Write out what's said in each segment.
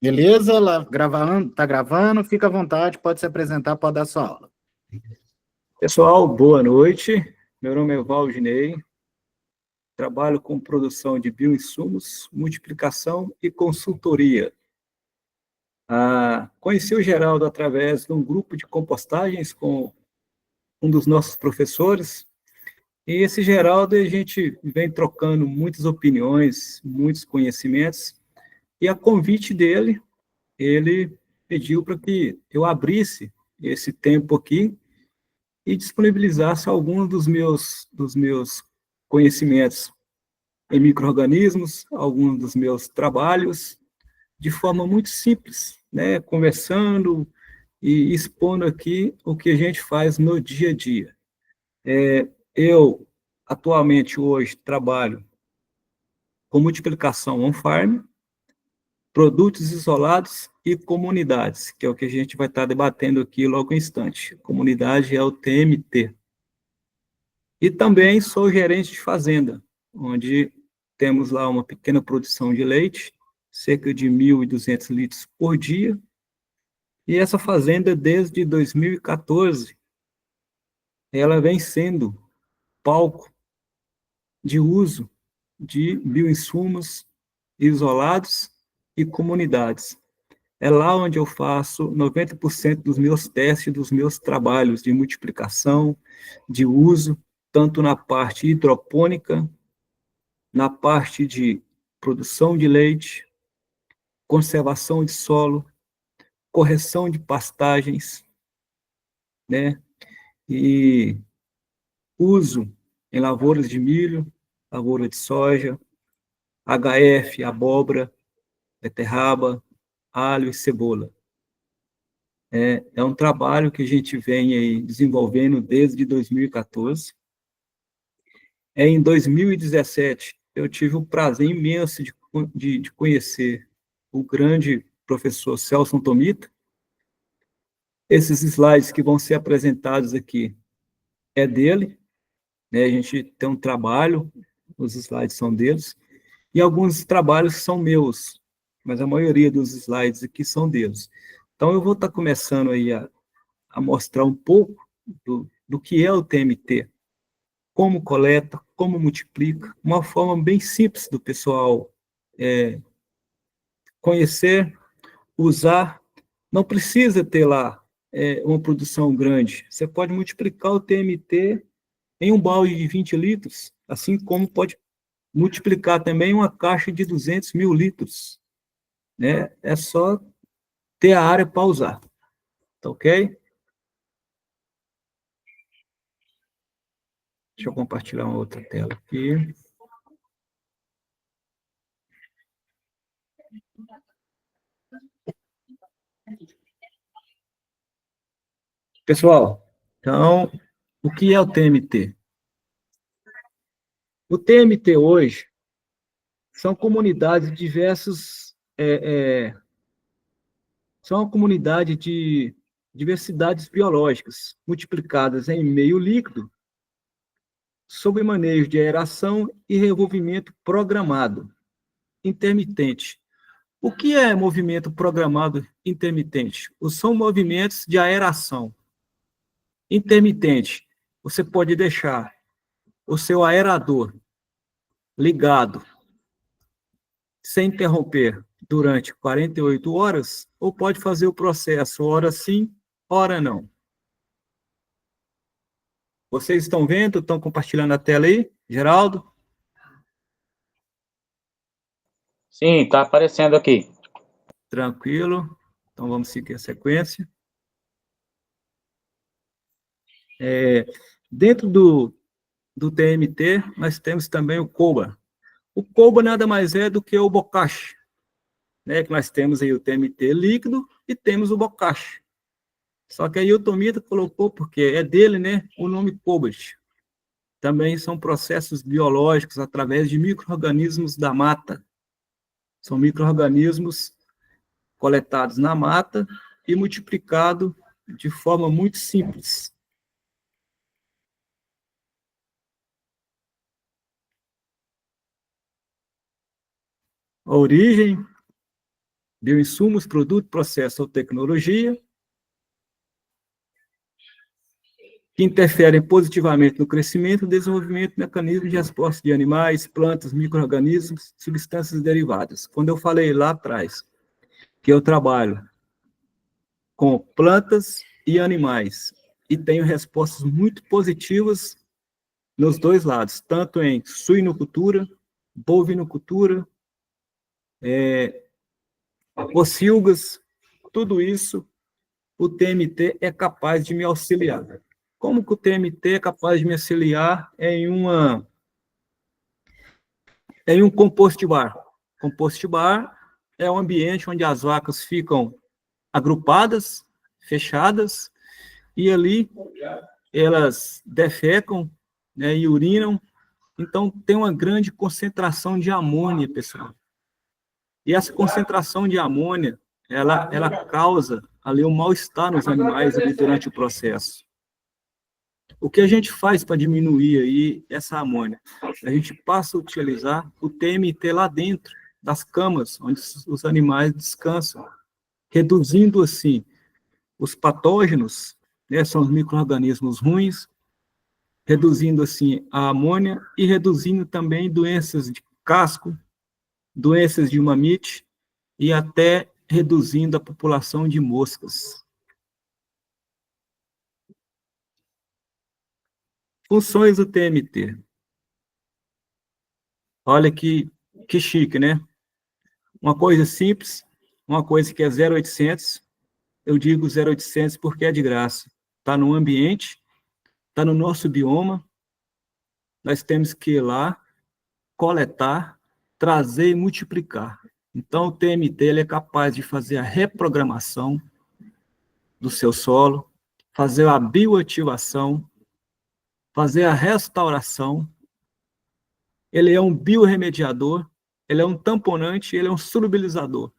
Beleza? Lá, gravando, tá gravando, fica à vontade, pode se apresentar, pode dar sua aula. Pessoal, boa noite. Meu nome é Valdinei. Trabalho com produção de bioinsumos, multiplicação e consultoria. Conheci o Geraldo através de um grupo de compostagens com um dos nossos professores. E esse Geraldo, a gente vem trocando muitas opiniões, muitos conhecimentos. E a convite dele, ele pediu para que eu abrisse esse tempo aqui e disponibilizasse alguns dos meus conhecimentos em micro-organismos, alguns dos meus trabalhos, de forma muito simples, né? Conversando e expondo aqui o que a gente faz no dia a dia. Eu, atualmente, hoje, trabalho com multiplicação on-farm, produtos isolados e comunidades, que é o que a gente vai estar debatendo aqui logo em instante. Comunidade é o TMT. E também sou gerente de fazenda, onde temos lá uma pequena produção de leite, cerca de 1.200 litros por dia. E essa fazenda, desde 2014, ela vem sendo palco de uso de bioinsumos isolados e comunidades. É lá onde eu faço 90% dos meus testes, dos meus trabalhos de multiplicação, de uso, tanto na parte hidropônica, na parte de produção de leite, conservação de solo, correção de pastagens, né? E uso em lavouras de milho, lavoura de soja, HF, abóbora, beterraba, alho e cebola. É um trabalho que a gente vem aí desenvolvendo desde 2014. Em 2017, eu tive o prazer imenso de conhecer o grande professor Celso Tomita. Esses slides que vão ser apresentados aqui é dele, né? A gente tem um trabalho, os slides são deles, e alguns trabalhos são meus, mas a maioria dos slides aqui são deles. Então, eu vou estar começando aí a mostrar um pouco do que é o TMT, como coleta, como multiplica, uma forma bem simples do pessoal conhecer, usar. Não precisa ter lá uma produção grande. Você pode multiplicar o TMT em um balde de 20 litros, assim como pode multiplicar também uma caixa de 200 mil litros. Né? É só ter a área para usar. Tá ok? Deixa eu compartilhar uma outra tela aqui. Pessoal, então, o que é o TMT? O TMT hoje são comunidades de diversos... são uma comunidade de diversidades biológicas multiplicadas em meio líquido sob manejo de aeração e revolvimento programado, intermitente. O que é movimento programado intermitente? São movimentos de aeração. Intermitente, você pode deixar o seu aerador ligado sem interromper durante 48 horas, ou pode fazer o processo hora sim, hora não. Vocês estão vendo? Estão compartilhando a tela aí? Geraldo? Sim, está aparecendo aqui. Tranquilo. Então, vamos seguir a sequência. Dentro do TMT, nós temos também o COBA. O COBA nada mais é do que o bocashi, né? Que nós temos aí o TMT líquido e temos o bocashi. Só que aí o Tomita colocou, porque é dele, né, o nome COBAT. Também são processos biológicos através de micro-organismos da mata. São micro-organismos coletados na mata e multiplicados de forma muito simples. A origem bioinsumos, produto, processo ou tecnologia, que interferem positivamente no crescimento, desenvolvimento, mecanismos de resposta de animais, plantas, micro-organismos, substâncias derivadas. Quando eu falei lá atrás que eu trabalho com plantas e animais e tenho respostas muito positivas nos dois lados, tanto em suinocultura, bovinocultura, pocilgas, tudo isso, o TMT é capaz de me auxiliar. Como que o TMT é capaz de me auxiliar em um compost bar? Compost bar é um ambiente onde as vacas ficam agrupadas, fechadas, e ali elas defecam, né, e urinam. Então, tem uma grande concentração de amônia, pessoal. E essa concentração de amônia, ela causa ali um mal-estar nos animais ali durante o processo. O que a gente faz para diminuir aí essa amônia? A gente passa a utilizar o TMT lá dentro das camas, onde os animais descansam, reduzindo, assim, os patógenos, né, são os micro-organismos ruins, reduzindo, assim, a amônia e reduzindo também doenças de casco, doenças de mamite e até reduzindo a população de moscas. Funções do TMT. Olha que chique, né? Uma coisa simples, uma coisa que é 0800, eu digo 0800 porque é de graça. Está no ambiente, está no nosso bioma, nós temos que ir lá, coletar, trazer e multiplicar. Então, o TMT ele é capaz de fazer a reprogramação do seu solo, fazer a bioativação, fazer a restauração. Ele é um biorremediador, ele é um tamponante, ele é um solubilizador.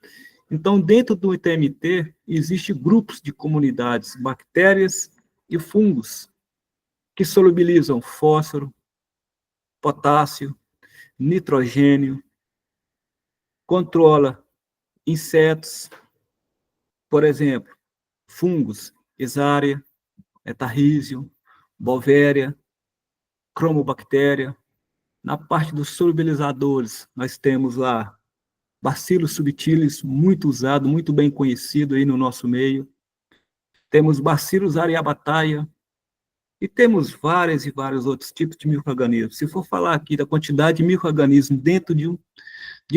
Então, dentro do TMT, existem grupos de comunidades, bactérias e fungos, que solubilizam fósforo, potássio, nitrogênio, controla insetos, por exemplo, fungos, Escherichia, Tarrísio, Bovéria, Cromobactéria. Na parte dos solubilizadores, nós temos lá Bacillus subtilis, muito usado, muito bem conhecido aí no nosso meio. Temos Bacillus aryabhataia, e temos vários e vários outros tipos de micro-organismos. Se for falar aqui da quantidade de micro-organismos dentro de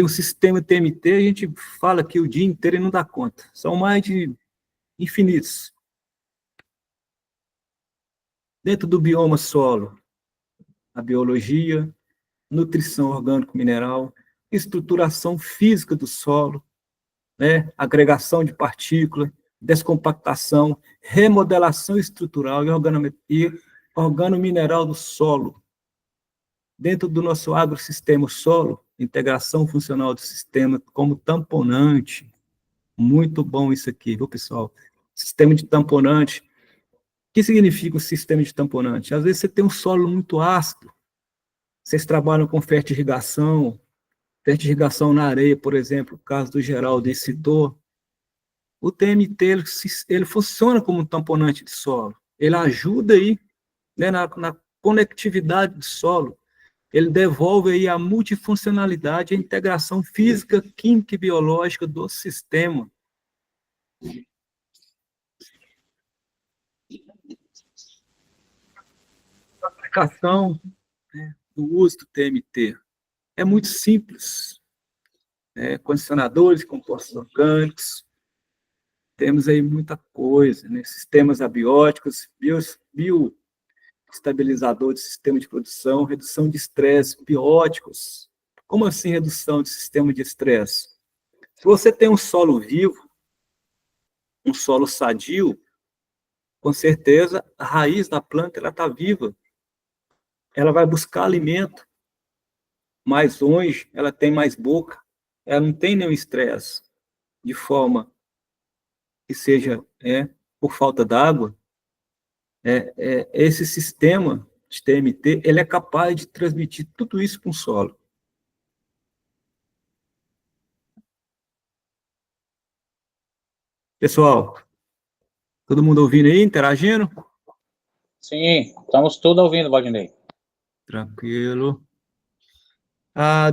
um sistema TMT, a gente fala aqui o dia inteiro e não dá conta. São mais de infinitos. Dentro do bioma solo, a biologia, nutrição orgânico-mineral, estruturação física do solo, né, agregação de partículas, descompactação, remodelação estrutural e organomineral do solo. Dentro do nosso agrossistema solo, integração funcional do sistema como tamponante. Muito bom isso aqui, viu, pessoal? Sistema de tamponante. O que significa o sistema de tamponante? Às vezes você tem um solo muito ácido, vocês trabalham com fertirrigação na areia, por exemplo, o caso do Geraldo citou. O TMT ele funciona como um tamponante de solo. Ele ajuda aí, né, na conectividade do solo. Ele devolve aí a multifuncionalidade, a integração física, química e biológica do sistema. A aplicação, né, do uso do TMT é muito simples. Condicionadores, compostos orgânicos, temos aí muita coisa, né? Sistemas abióticos, bioestabilizador de sistema de produção, redução de estresse, bióticos. Como assim redução de sistema de estresse? Se você tem um solo vivo, um solo sadio, com certeza a raiz da planta ela está viva. Ela vai buscar alimento mais longe, ela tem mais boca, ela não tem nenhum estresse, de forma que seja por falta d'água. Esse sistema de TMT, ele é capaz de transmitir tudo isso para o solo. Pessoal, todo mundo ouvindo aí, interagindo? Sim, estamos todos ouvindo, Valdinei. Tranquilo.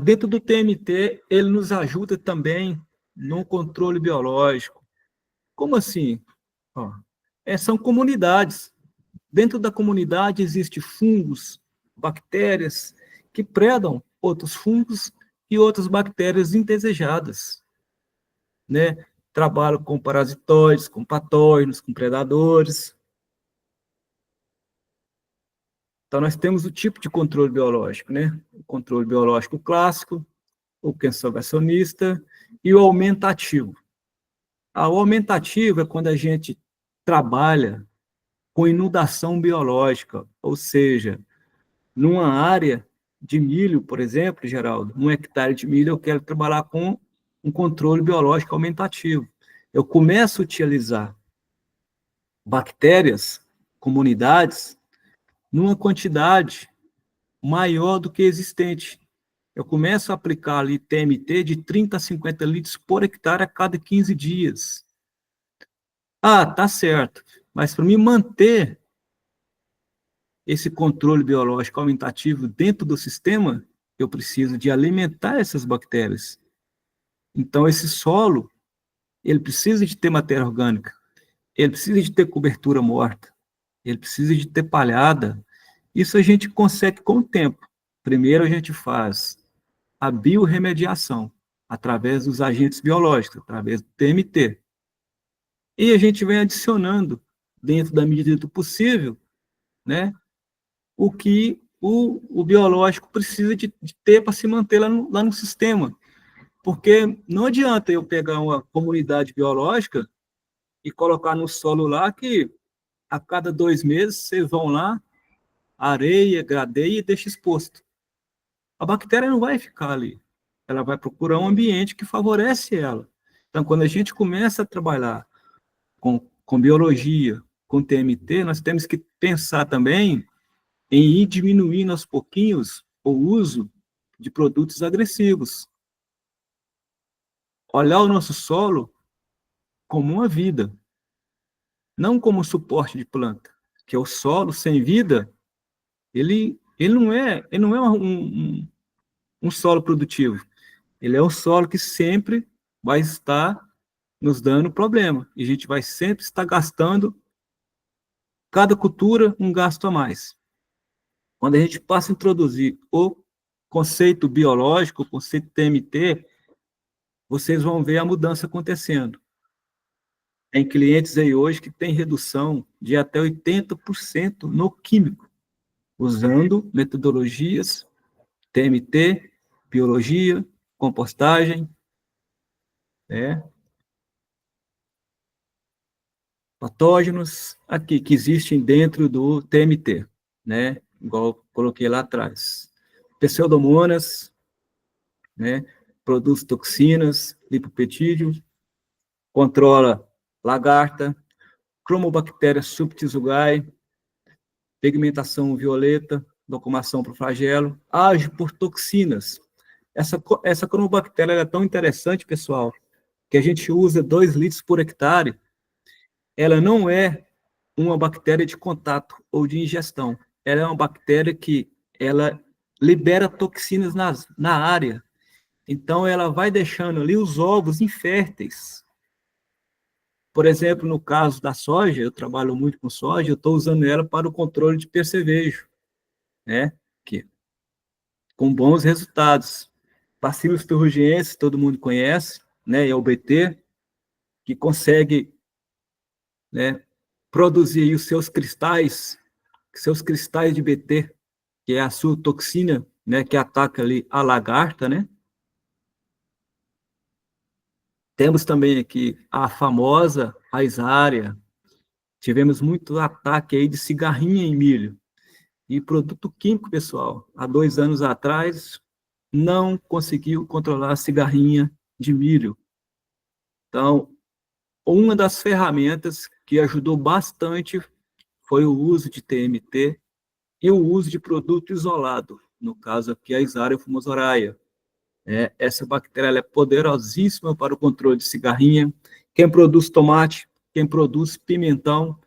Dentro do TMT, ele nos ajuda também no controle biológico. Como assim? Ó, são comunidades. Dentro da comunidade existem fungos, bactérias que predam outros fungos e outras bactérias indesejadas, né? Trabalham com parasitóides, com patógenos, com predadores. Então, nós temos o tipo de controle biológico, né? O controle biológico clássico, o conservacionista e o aumentativo. O aumentativo é quando a gente trabalha com inundação biológica, ou seja, numa área de milho, por exemplo, Geraldo, 1 hectare de milho, eu quero trabalhar com um controle biológico aumentativo. Eu começo a utilizar bactérias, comunidades, numa quantidade maior do que existente. Eu começo a aplicar ali TMT de 30 a 50 litros por hectare a cada 15 dias. Tá certo. Mas para me manter esse controle biológico aumentativo dentro do sistema, eu preciso de alimentar essas bactérias. Então, esse solo, ele precisa de ter matéria orgânica, ele precisa de ter cobertura morta, ele precisa de ter palhada. Isso a gente consegue com o tempo. Primeiro a gente faz a biorremediação, através dos agentes biológicos, através do TMT. E a gente vem adicionando, dentro da medida do possível, né, o que o biológico precisa de ter para se manter lá no sistema. Porque não adianta eu pegar uma comunidade biológica e colocar no solo lá que a cada 2 meses vocês vão lá, areia, gradeia e deixa exposto. A bactéria não vai ficar ali. Ela vai procurar um ambiente que favorece ela. Então, quando a gente começa a trabalhar com biologia, com TMT, nós temos que pensar também em ir diminuindo aos pouquinhos o uso de produtos agressivos. Olhar o nosso solo como uma vida, não como suporte de planta, que é o solo sem vida, ele não é um solo produtivo. Ele é um solo que sempre vai estar nos dando problema. E a gente vai sempre estar gastando, cada cultura, um gasto a mais. Quando a gente passa a introduzir o conceito biológico, o conceito TMT, vocês vão ver a mudança acontecendo. Tem clientes aí hoje que têm redução de até 80% no químico, usando metodologias TMT, biologia, compostagem, né? Patógenos aqui que existem dentro do TMT, né? Igual coloquei lá atrás. Pseudomonas, né? Produz toxinas, lipopetídeo, controla lagarta, Chromobacteria subtisugae, pigmentação violeta, locomoção para o flagelo, age por toxinas. Essa Chromobacteria é tão interessante, pessoal, que a gente usa 2 litros por hectare. Ela não é uma bactéria de contato ou de ingestão. Ela é uma bactéria que ela libera toxinas na área. Então, ela vai deixando ali os ovos inférteis. Por exemplo, no caso da soja, eu trabalho muito com soja, eu estou usando ela para o controle de percevejo, né? Com bons resultados. Bacillus thuringiensis, todo mundo conhece, né? É o BT, que consegue, né, produzir os seus cristais de BT, que é a sua toxina, né, que ataca ali a lagarta, né? Temos também aqui a famosa aizárea. Tivemos muito ataque aí de cigarrinha em milho. E produto químico, pessoal, há 2 anos atrás, não conseguiu controlar a cigarrinha de milho. Então, uma das ferramentas que ajudou bastante foi o uso de TMT e o uso de produto isolado, no caso aqui a Aizárea fumosoraia. Essa bactéria é poderosíssima para o controle de cigarrinha, quem produz tomate, quem produz pimentão.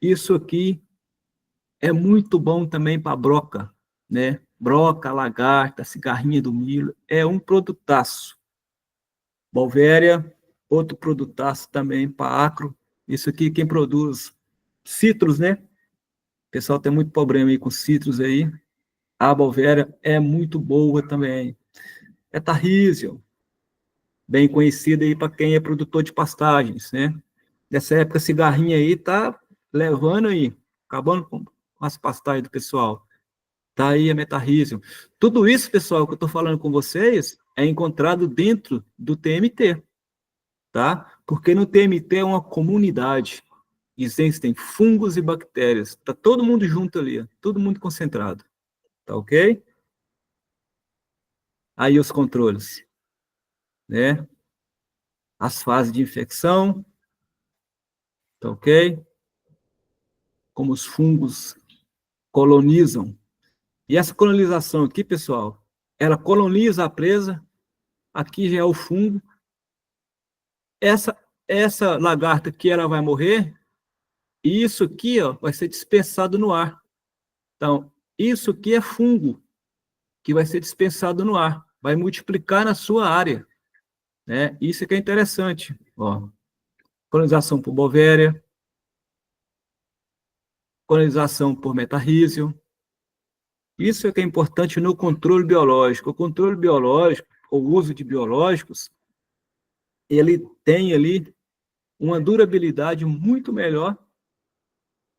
Isso aqui é muito bom também para broca, né? Broca, lagarta, cigarrinha do milho, é um produtaço. Bolvéria, outro produtaço também para acro. Isso aqui, quem produz citros, né? O pessoal tem muito problema aí com citros aí. A Bolvéria é muito boa também. É Tarrísio, bem conhecida aí para quem é produtor de pastagens, né? Nessa época, cigarrinha aí tá levando aí, acabando com as pastagens do pessoal. Tá aí a Metarrísio. Tudo isso, pessoal, que eu estou falando com vocês, é encontrado dentro do TMT, tá? Porque no TMT é uma comunidade. Existem fungos e bactérias. Tá todo mundo junto ali, ó, todo mundo concentrado. Tá ok? Aí os controles, né? As fases de infecção, tá ok? Como os fungos colonizam. E essa colonização aqui, pessoal, ela coloniza a presa, aqui já é o fungo. Essa lagarta aqui, ela vai morrer, e isso aqui, ó, vai ser dispersado no ar. Então, isso aqui é fungo, que vai ser dispersado no ar, vai multiplicar na sua área, né? Isso que é interessante, ó. Colonização por Bovéria, colonização por Metarrísio. Isso é que é importante no controle biológico. O controle biológico, o uso de biológicos, ele tem ali uma durabilidade muito melhor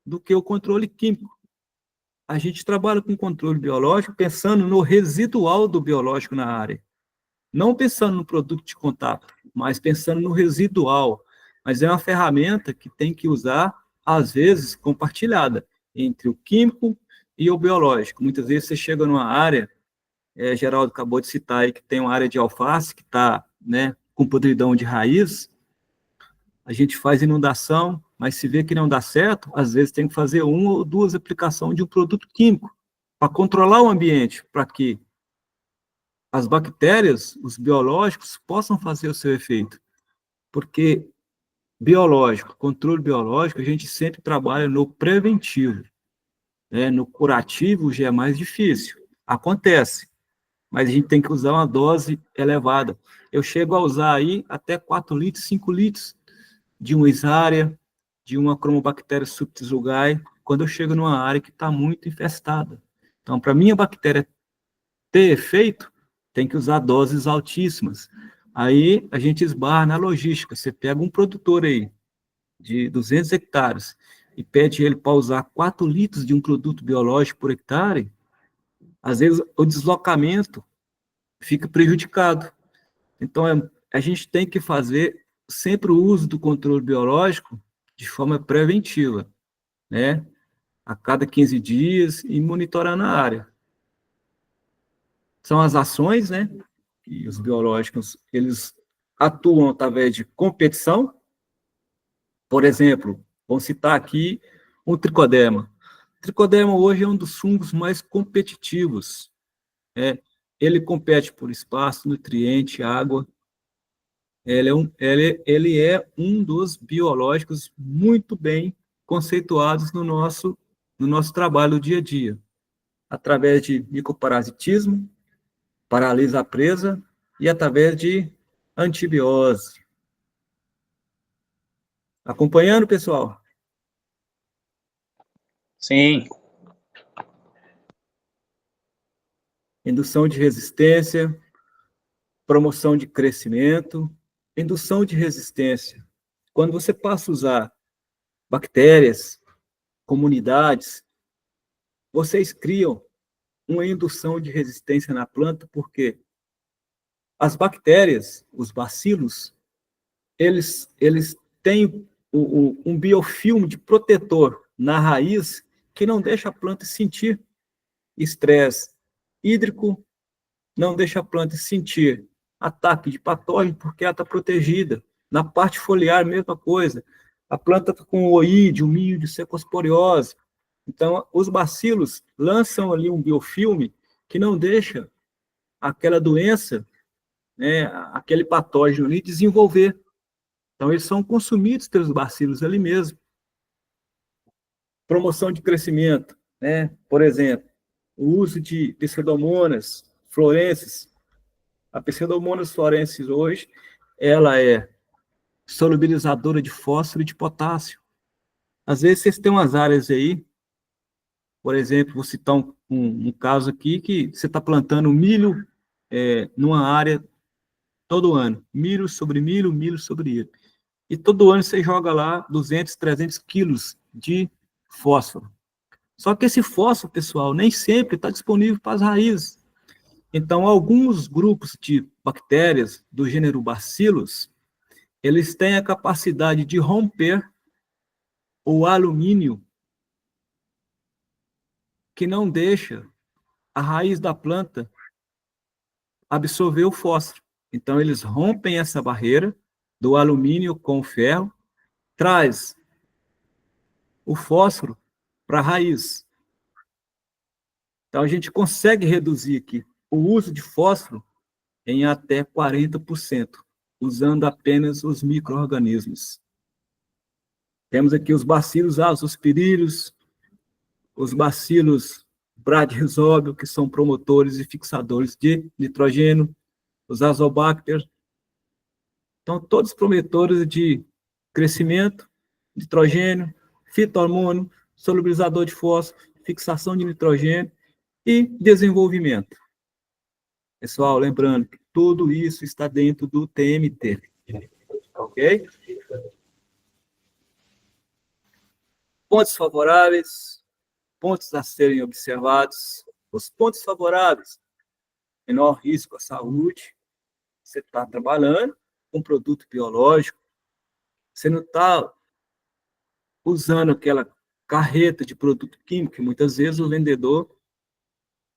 do que o controle químico. A gente trabalha com controle biológico pensando no residual do biológico na área. Não pensando no produto de contato, mas pensando no residual. Mas é uma ferramenta que tem que usar, às vezes, compartilhada entre o químico e o biológico. Muitas vezes você chega numa área, Geraldo acabou de citar aí, que tem uma área de alface que está, né, com podridão de raiz, a gente faz inundação, mas se vê que não dá certo, às vezes tem que fazer uma ou duas aplicações de um produto químico para controlar o ambiente, para que as bactérias, os biológicos, possam fazer o seu efeito. Porque biológico, controle biológico, a gente sempre trabalha no preventivo, né? No curativo já é mais difícil. Acontece, mas a gente tem que usar uma dose elevada. Eu chego a usar aí até 4 litros, 5 litros de uma Isária, de uma Cromobactéria subtisugae, quando eu chego numa área que está muito infestada. Então, para minha bactéria ter efeito, tem que usar doses altíssimas. Aí a gente esbarra na logística. Você pega um produtor aí de 200 hectares e pede ele para usar 4 litros de um produto biológico por hectare, às vezes o deslocamento fica prejudicado. Então, a gente tem que fazer sempre o uso do controle biológico de forma preventiva, né? A cada 15 dias e monitorar na área. São as ações, né? E os biológicos, eles atuam através de competição. Por exemplo, vamos citar aqui o tricoderma. O tricoderma hoje é um dos fungos mais competitivos. Né? Ele compete por espaço, nutriente, água. Ele é um dos biológicos muito bem conceituados no nosso trabalho do dia a dia, através de micoparasitismo, paralisa a presa e através de antibiose. Acompanhando, pessoal? Sim. Indução de resistência, promoção de crescimento, indução de resistência. Quando você passa a usar bactérias, comunidades, vocês criam uma indução de resistência na planta, porque as bactérias, os bacilos, eles têm um biofilme de protetor na raiz que não deixa a planta sentir estresse hídrico, não deixa a planta sentir ataque de patógeno, porque ela está protegida. Na parte foliar, mesma coisa. A planta está com oídio, míldio, cecosporiose. Então, os bacilos lançam ali um biofilme que não deixa aquela doença, né, aquele patógeno ali desenvolver. Então, eles são consumidos pelos bacilos ali mesmo. Promoção de crescimento, né? Por exemplo, o uso de pseudomonas florenses. A pseudomonas florensis hoje, ela é solubilizadora de fósforo e de potássio. Às vezes vocês têm umas áreas aí, por exemplo, vou citar um caso aqui, que você está plantando milho numa área todo ano. Milho sobre milho, milho sobre milho. E todo ano você joga lá 200, 300 quilos de fósforo. Só que esse fósforo, pessoal, nem sempre está disponível para as raízes. Então, alguns grupos de bactérias do gênero Bacillus, eles têm a capacidade de romper o alumínio que não deixa a raiz da planta absorver o fósforo. Então, eles rompem essa barreira do alumínio com o ferro, traz o fósforo para a raiz. Então, a gente consegue reduzir aqui o uso de fósforo em até 40%, usando apenas os micro-organismos. Temos aqui os bacilos azospirillus, os bacilos bradyrhizobio, que são promotores e fixadores de nitrogênio, os azobacter. Então, todos promotores de crescimento, nitrogênio, fito-hormônio, solubilizador de fósforo, fixação de nitrogênio e desenvolvimento. Pessoal, lembrando que tudo isso está dentro do TMT. Ok? Pontos favoráveis, pontos a serem observados. Os pontos favoráveis: menor risco à saúde. Você está trabalhando com produto biológico, você não está usando aquela carreta de produto químico, que muitas vezes o vendedor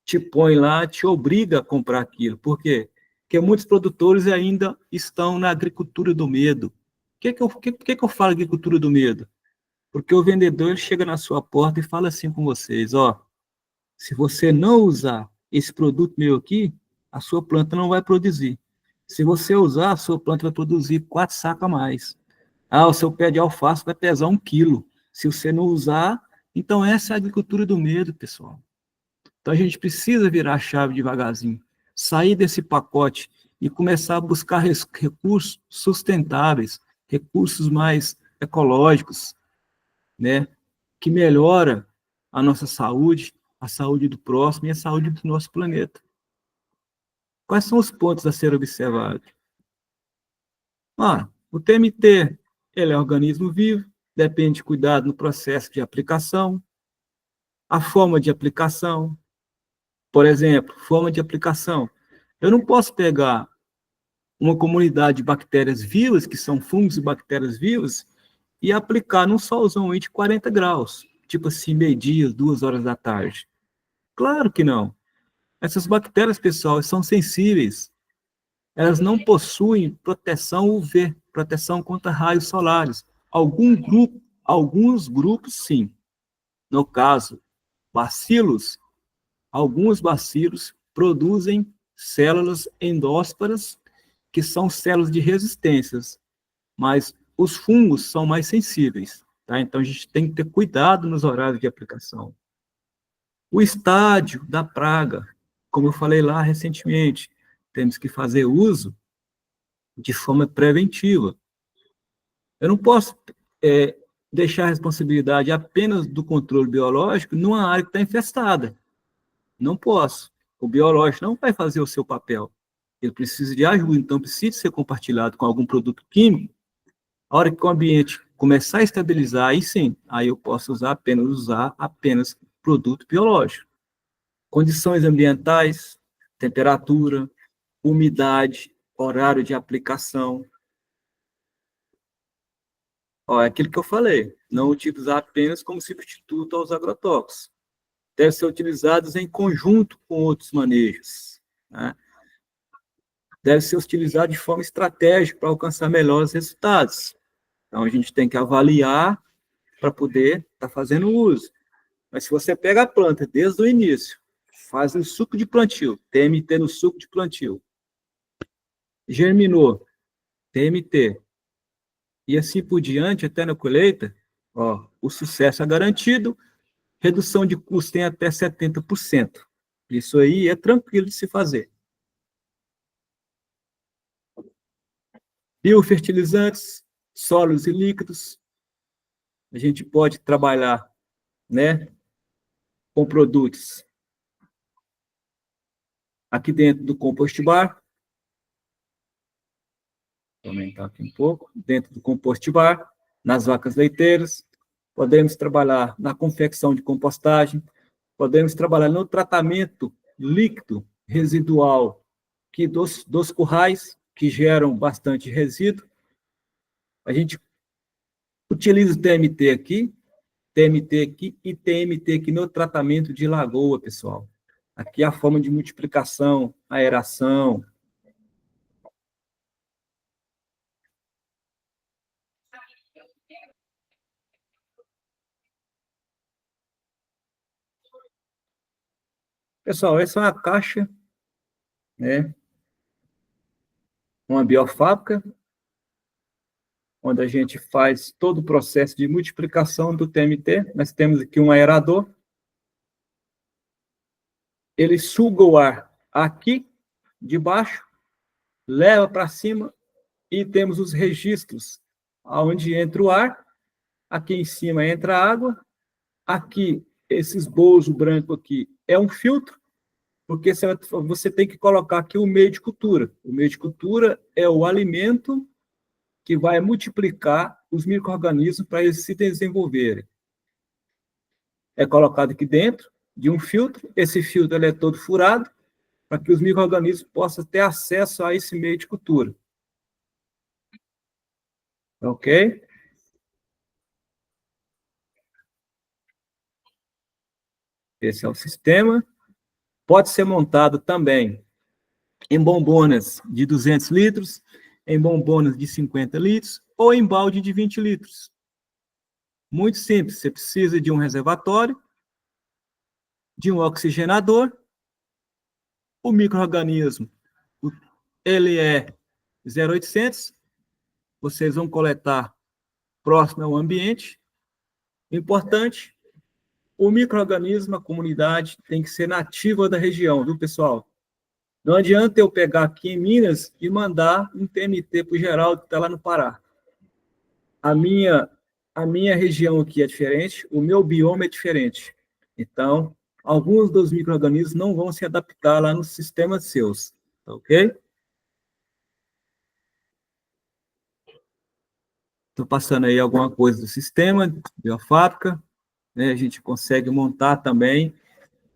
te põe lá, te obriga a comprar aquilo. Por quê? Porque muitos produtores ainda estão na agricultura do medo. Por que eu falo agricultura do medo? Porque o vendedor chega na sua porta e fala assim com vocês, ó, se você não usar esse produto meu aqui, a sua planta não vai produzir. Se você usar, a sua planta vai produzir 4 sacos a mais. Ah, o seu pé de alface vai pesar 1 quilo. Se você não usar, então essa é a agricultura do medo, pessoal. Então a gente precisa virar a chave devagarzinho, sair desse pacote e começar a buscar recursos sustentáveis, recursos mais ecológicos, né, que melhora a nossa saúde, a saúde do próximo e a saúde do nosso planeta. Quais são os pontos a ser observados? O TMT, ele é um organismo vivo, depende de cuidado no processo de aplicação, a forma de aplicação. Por exemplo, forma de aplicação. Eu não posso pegar uma comunidade de bactérias vivas, que são fungos e bactérias vivas, e aplicar num solzão aí de 40 graus, tipo assim, meio-dia, 2 horas da tarde. Claro que não. Essas bactérias, pessoal, são sensíveis. Elas não possuem proteção UV, proteção contra raios solares. Alguns grupos, sim. No caso, bacilos, alguns bacilos produzem células endósporas, que são células de resistências, mas os fungos são mais sensíveis, tá? Então a gente tem que ter cuidado nos horários de aplicação. O estádio da praga, como eu falei lá recentemente, temos que fazer uso de forma preventiva. Eu não posso deixar a responsabilidade apenas do controle biológico numa área que está infestada. Não posso. O biológico não vai fazer o seu papel. Ele precisa de ajuda, então precisa ser compartilhado com algum produto químico. A hora que o ambiente começar a estabilizar, aí sim, aí eu posso usar apenas produto biológico. Condições ambientais, temperatura, umidade, horário de aplicação. É aquilo que eu falei, não utilizar apenas como substituto aos agrotóxicos. Devem ser utilizados em conjunto com outros manejos, né? Deve ser utilizado de forma estratégica para alcançar melhores resultados. Então, a gente tem que avaliar para poder estar fazendo uso. Mas se você pega a planta desde o início, faz um suco de plantio, TMT no suco de plantio, germinou, TMT, e assim por diante, até na colheita, ó, o sucesso é garantido, redução de custo tem até 70%. Isso aí é tranquilo de se fazer. Biofertilizantes, sólidos e líquidos, a gente pode trabalhar, né, com produtos aqui dentro do Compost Bar. Vou aumentar aqui um pouco. Dentro do Compost Bar, nas vacas leiteiras. Podemos trabalhar na confecção de compostagem. Podemos trabalhar no tratamento líquido residual que dos currais, que geram bastante resíduo. A gente utiliza o TMT aqui e TMT aqui no tratamento de lagoa, pessoal. Aqui é a forma de multiplicação, aeração. Pessoal, essa é uma caixa, né? Uma biofábrica, onde a gente faz todo o processo de multiplicação do TMT. Nós temos aqui um aerador. Ele suga o ar aqui de baixo, leva para cima e temos os registros onde entra o ar. Aqui em cima entra a água. Aqui, esses bolos branco aqui é um filtro, porque você tem que colocar aqui o meio de cultura. O meio de cultura é o alimento que vai multiplicar os micro-organismos para eles se desenvolverem. É colocado aqui dentro de um filtro. Esse filtro ele é todo furado para que os micro-organismos possam ter acesso a esse meio de cultura. Ok? Esse é o sistema. Pode ser montado também em bombonas de 200 litros, em bombonas de 50 litros ou em balde de 20 litros. Muito simples. Você precisa de um reservatório, de um oxigenador. O micro-organismo, ele é 0,800. Vocês vão coletar próximo ao ambiente. Importante, o micro-organismo, a comunidade, tem que ser nativa da região, viu, pessoal? Não adianta eu pegar aqui em Minas e mandar um TMT para o Geraldo, que está lá no Pará. A minha região aqui é diferente, o meu bioma é diferente. Então, alguns dos micro-organismos não vão se adaptar lá nos sistemas seus, tá ok? Estou passando aí alguma coisa do sistema, biofábrica, né? A gente consegue montar também,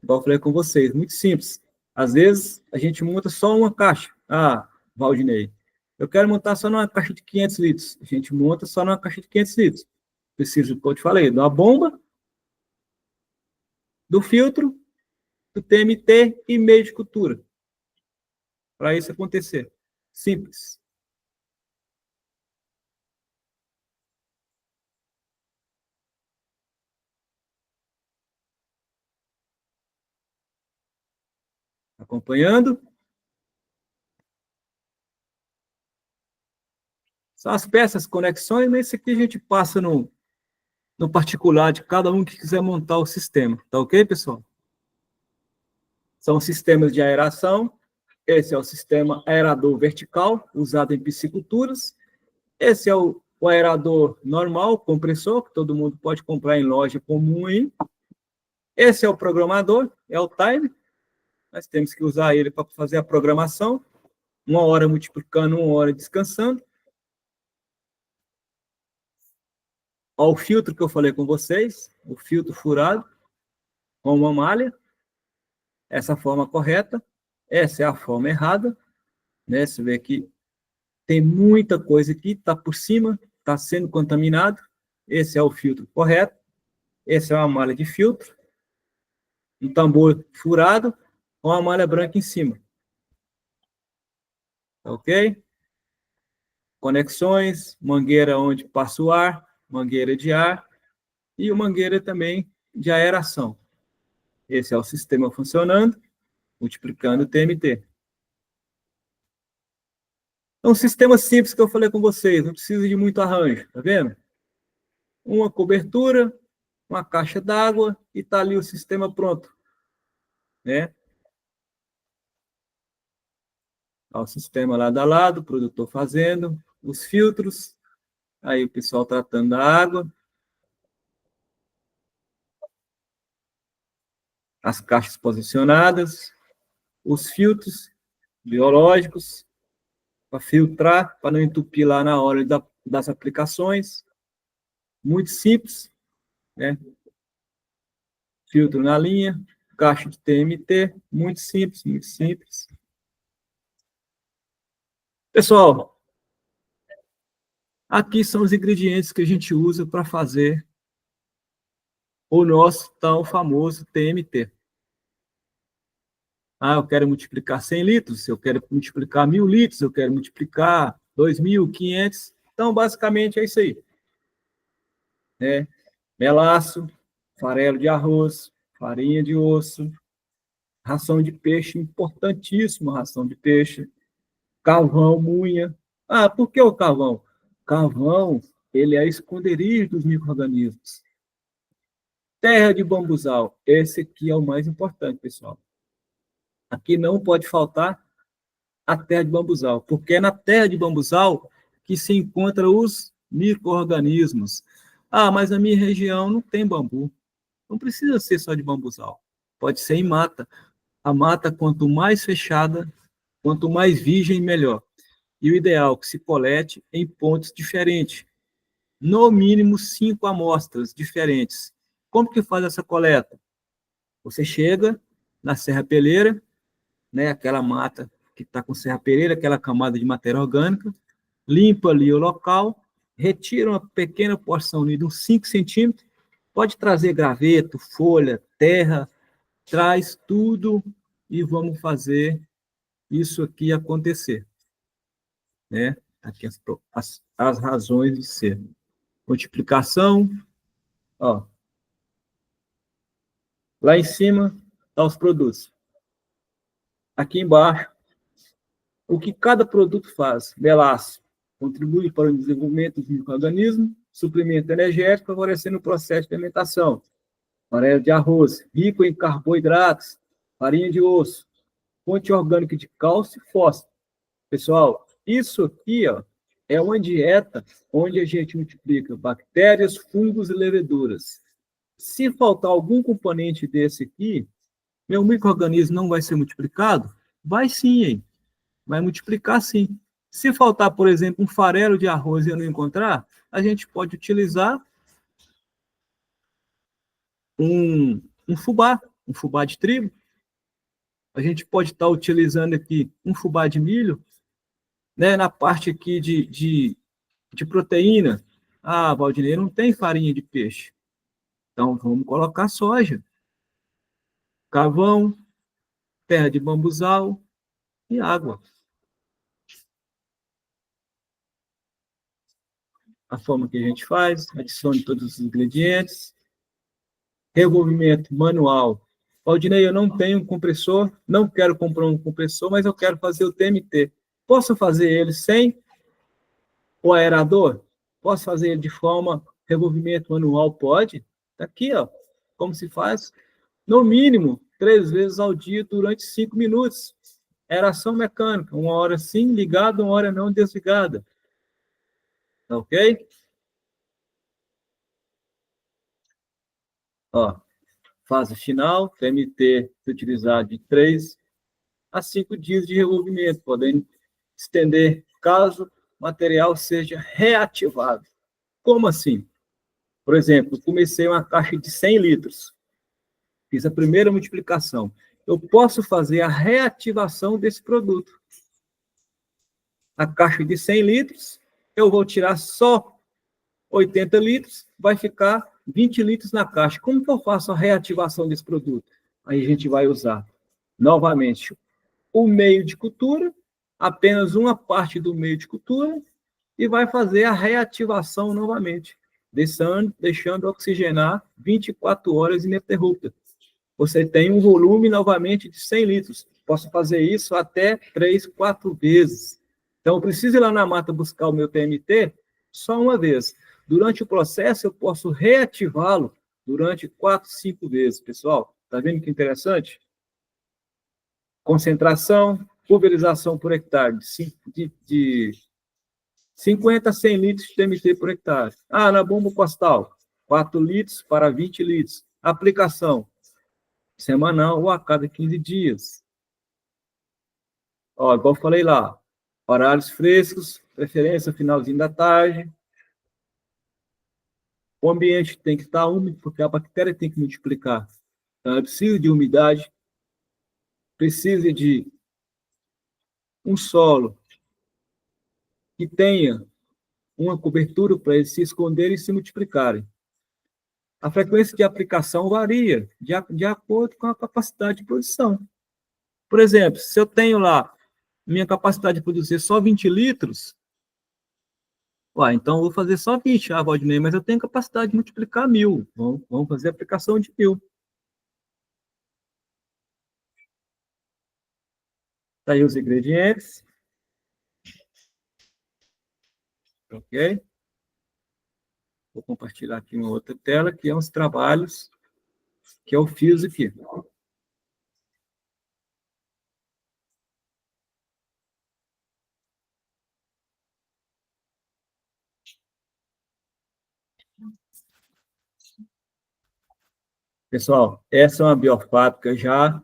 igual eu falei com vocês, muito simples. Às vezes, a gente monta só uma caixa. Ah, Valdinei, eu quero montar só numa caixa de 500 litros. A gente monta só numa caixa de 500 litros. Preciso, como eu te falei, de uma bomba, do filtro, do TMT e meio de cultura. Para isso acontecer. Simples. Acompanhando? São as peças, conexões, mas isso aqui a gente passa no particular de cada um que quiser montar o sistema. Tá ok, pessoal? São sistemas de aeração. Esse é o sistema aerador vertical, usado em pisciculturas. Esse é o aerador normal, compressor, que todo mundo pode comprar em loja comum aí. Esse é o programador, é o timer. Nós temos que usar ele para fazer a programação. 1 hora multiplicando, 1 hora descansando. Olha o filtro que eu falei com vocês, o filtro furado, com uma malha. Essa forma correta, essa é a forma errada, né? Você vê que tem muita coisa aqui, está por cima, está sendo contaminado. Esse é o filtro correto, essa é uma malha de filtro, um tambor furado com uma malha branca em cima. Ok? Conexões, mangueira onde passa o ar, mangueira de ar e uma mangueira também de aeração. Esse é o sistema funcionando, multiplicando o TMT. É um sistema simples que eu falei com vocês, não precisa de muito arranjo, tá vendo? Uma cobertura, uma caixa d'água e está ali o sistema pronto, né? O sistema lado a lado, o produtor fazendo, os filtros, aí o pessoal tratando da água, as caixas posicionadas, os filtros biológicos, para filtrar, para não entupir lá na hora das aplicações. Muito simples, né? Filtro na linha, caixa de TMT, muito simples, muito simples. Pessoal, aqui são os ingredientes que a gente usa para fazer o nosso tão famoso TMT. Ah, eu quero multiplicar 100 litros, eu quero multiplicar 1.000 litros, eu quero multiplicar 2.500. Então, basicamente, é isso aí. Né? Melaço, farelo de arroz, farinha de osso, ração de peixe, importantíssimo ração de peixe, carvão, munha. Ah, por que o carvão? Carvão, ele é esconderijo dos micro-organismos. Terra de bambuzal, esse aqui é o mais importante, pessoal. Aqui não pode faltar a terra de bambuzal, porque é na terra de bambuzal que se encontram os micro-organismos. Ah, mas na minha região não tem bambu. Não precisa ser só de bambuzal. Pode ser em mata. A mata, quanto mais fechada, quanto mais virgem, melhor. E o ideal é que se colete em pontos diferentes. No mínimo 5 amostras diferentes. Como que faz essa coleta? Você chega na serrapeleira, né, aquela mata que está com serrapeleira, aquela camada de matéria orgânica, limpa ali o local, retira uma pequena porção ali de uns 5 centímetros, pode trazer graveto, folha, terra, traz tudo e vamos fazer isso aqui acontecer. Né? Aqui as razões de ser. Multiplicação, ó. Lá em cima estão os produtos. Aqui embaixo, o que cada produto faz. Melaço contribui para o desenvolvimento dos micro-organismos, suplemento energético, favorecendo o processo de alimentação. Farelo de arroz, rico em carboidratos, farinha de osso, fonte orgânica de cálcio e fósforo. Pessoal, isso aqui, ó, é uma dieta onde a gente multiplica bactérias, fungos e leveduras. Se faltar algum componente desse aqui, meu micro-organismo não vai ser multiplicado? Vai sim, hein? Vai multiplicar sim. Se faltar, por exemplo, um farelo de arroz e eu não encontrar, a gente pode utilizar um fubá de trigo. A gente pode estar utilizando aqui um fubá de milho, né? Na parte aqui de proteína. Ah, Valdinei, não tem farinha de peixe. Então, vamos colocar soja, carvão, terra de bambuzal e água. A forma que a gente faz, adicione todos os ingredientes. Revolvimento manual. Valdinei, eu não tenho um compressor, não quero comprar um compressor, mas eu quero fazer o TMT. Posso fazer ele sem o aerador? Posso fazer ele de forma revolvimento manual? Pode. Está aqui, ó, como se faz. No mínimo, 3 vezes ao dia, durante 5 minutos. Aeração mecânica, 1 hora sim ligada, 1 hora não desligada. Tá ok? Ó, fase final, TMT utilizado de 3 a 5 dias de revolvimento, podendo estender caso o material seja reativado. Como assim? Por exemplo, comecei uma caixa de 100 litros, fiz a primeira multiplicação. Eu posso fazer a reativação desse produto. A caixa de 100 litros, eu vou tirar só 80 litros, vai ficar 20 litros na caixa. Como que eu faço a reativação desse produto? Aí a gente vai usar, novamente, o meio de cultura, apenas uma parte do meio de cultura, e vai fazer a reativação novamente, deixando oxigenar 24 horas ininterrupta. Você tem um volume, novamente, de 100 litros. Posso fazer isso até 3, 4 vezes. Então, eu preciso ir lá na mata buscar o meu TMT só uma vez. Durante o processo, eu posso reativá-lo durante 4, 5 vezes, pessoal. Está vendo que interessante? Concentração, pulverização por hectare, de 50 a 100 litros de TMT por hectare. Ah, na bomba costal, 4 litros para 20 litros. Aplicação, semanal ou a cada 15 dias. Ó, igual eu falei lá, horários frescos, preferência finalzinho da tarde. O ambiente tem que estar úmido, porque a bactéria tem que multiplicar. Então, ela precisa de umidade, precisa de um solo que tenha uma cobertura para eles se esconderem e se multiplicarem. A frequência de aplicação varia de acordo com a capacidade de produção. Por exemplo, se eu tenho lá minha capacidade de produzir só 20 litros, então eu vou fazer só 20, Valdinei, mas eu tenho capacidade de multiplicar 1.000. Vamos fazer a aplicação de 1.000. Tá aí os ingredientes. Ok? Vou compartilhar aqui uma outra tela, que é uns trabalhos que eu fiz aqui. Pessoal, essa é uma biofábrica já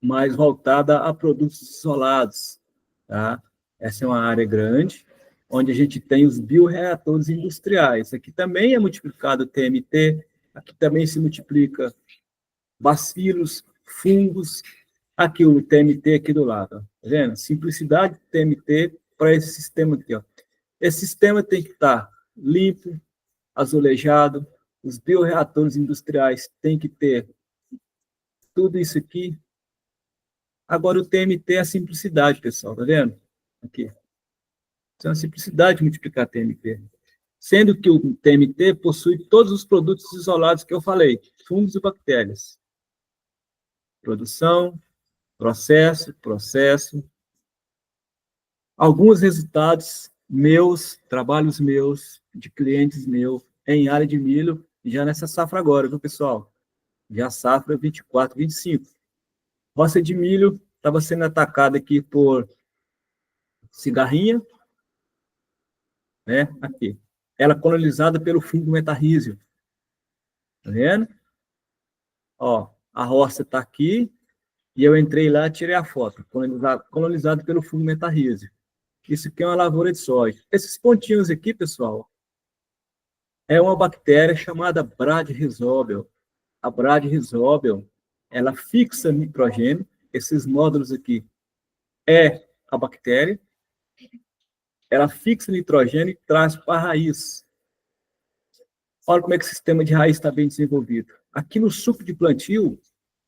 mais voltada a produtos isolados, tá? Essa é uma área grande, onde a gente tem os bioreatores industriais. Aqui também é multiplicado o TMT, aqui também se multiplica bacilos, fungos, aqui o TMT aqui do lado, ó. Tá vendo? Simplicidade do TMT para esse sistema aqui, ó. Esse sistema tem que estar limpo, azulejado, os bioreatores industriais têm que ter tudo isso aqui. Agora, o TMT é a simplicidade, pessoal, tá vendo? Aqui. Isso é uma simplicidade de multiplicar TMT. Sendo que o TMT possui todos os produtos isolados que eu falei, fungos e bactérias. Produção, processo. Alguns resultados meus, trabalhos meus, de clientes meus, em área de milho, já nessa safra agora, viu, pessoal? Já safra 24, 25. Roça de milho estava sendo atacada aqui por cigarrinha, né? Aqui. Ela colonizada pelo fungo metarrísio. Tá vendo? Ó, a roça está aqui e eu entrei lá e tirei a foto. Colonizado pelo fungo metarrísio. Isso aqui é uma lavoura de soja. Esses pontinhos aqui, pessoal, é uma bactéria chamada Bradyrhizobel. A Bradyrhizobel, ela fixa nitrogênio. Esses módulos aqui é a bactéria. Ela fixa nitrogênio e traz para a raiz. Olha como é que o sistema de raiz está bem desenvolvido. Aqui no suco de plantio,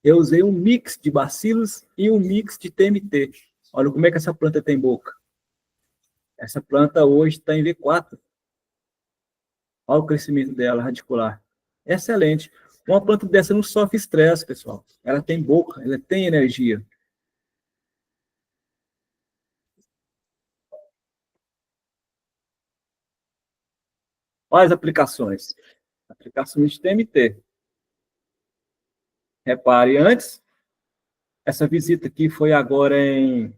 eu usei um mix de bacilos e um mix de TMT. Olha como é que essa planta tem boca. Essa planta hoje está em V4. Olha o crescimento dela, radicular. Excelente. Uma planta dessa não sofre estresse, pessoal. Ela tem boca, ela tem energia. Olha as aplicações. Aplicações de TMT. Repare, antes, essa visita aqui foi agora em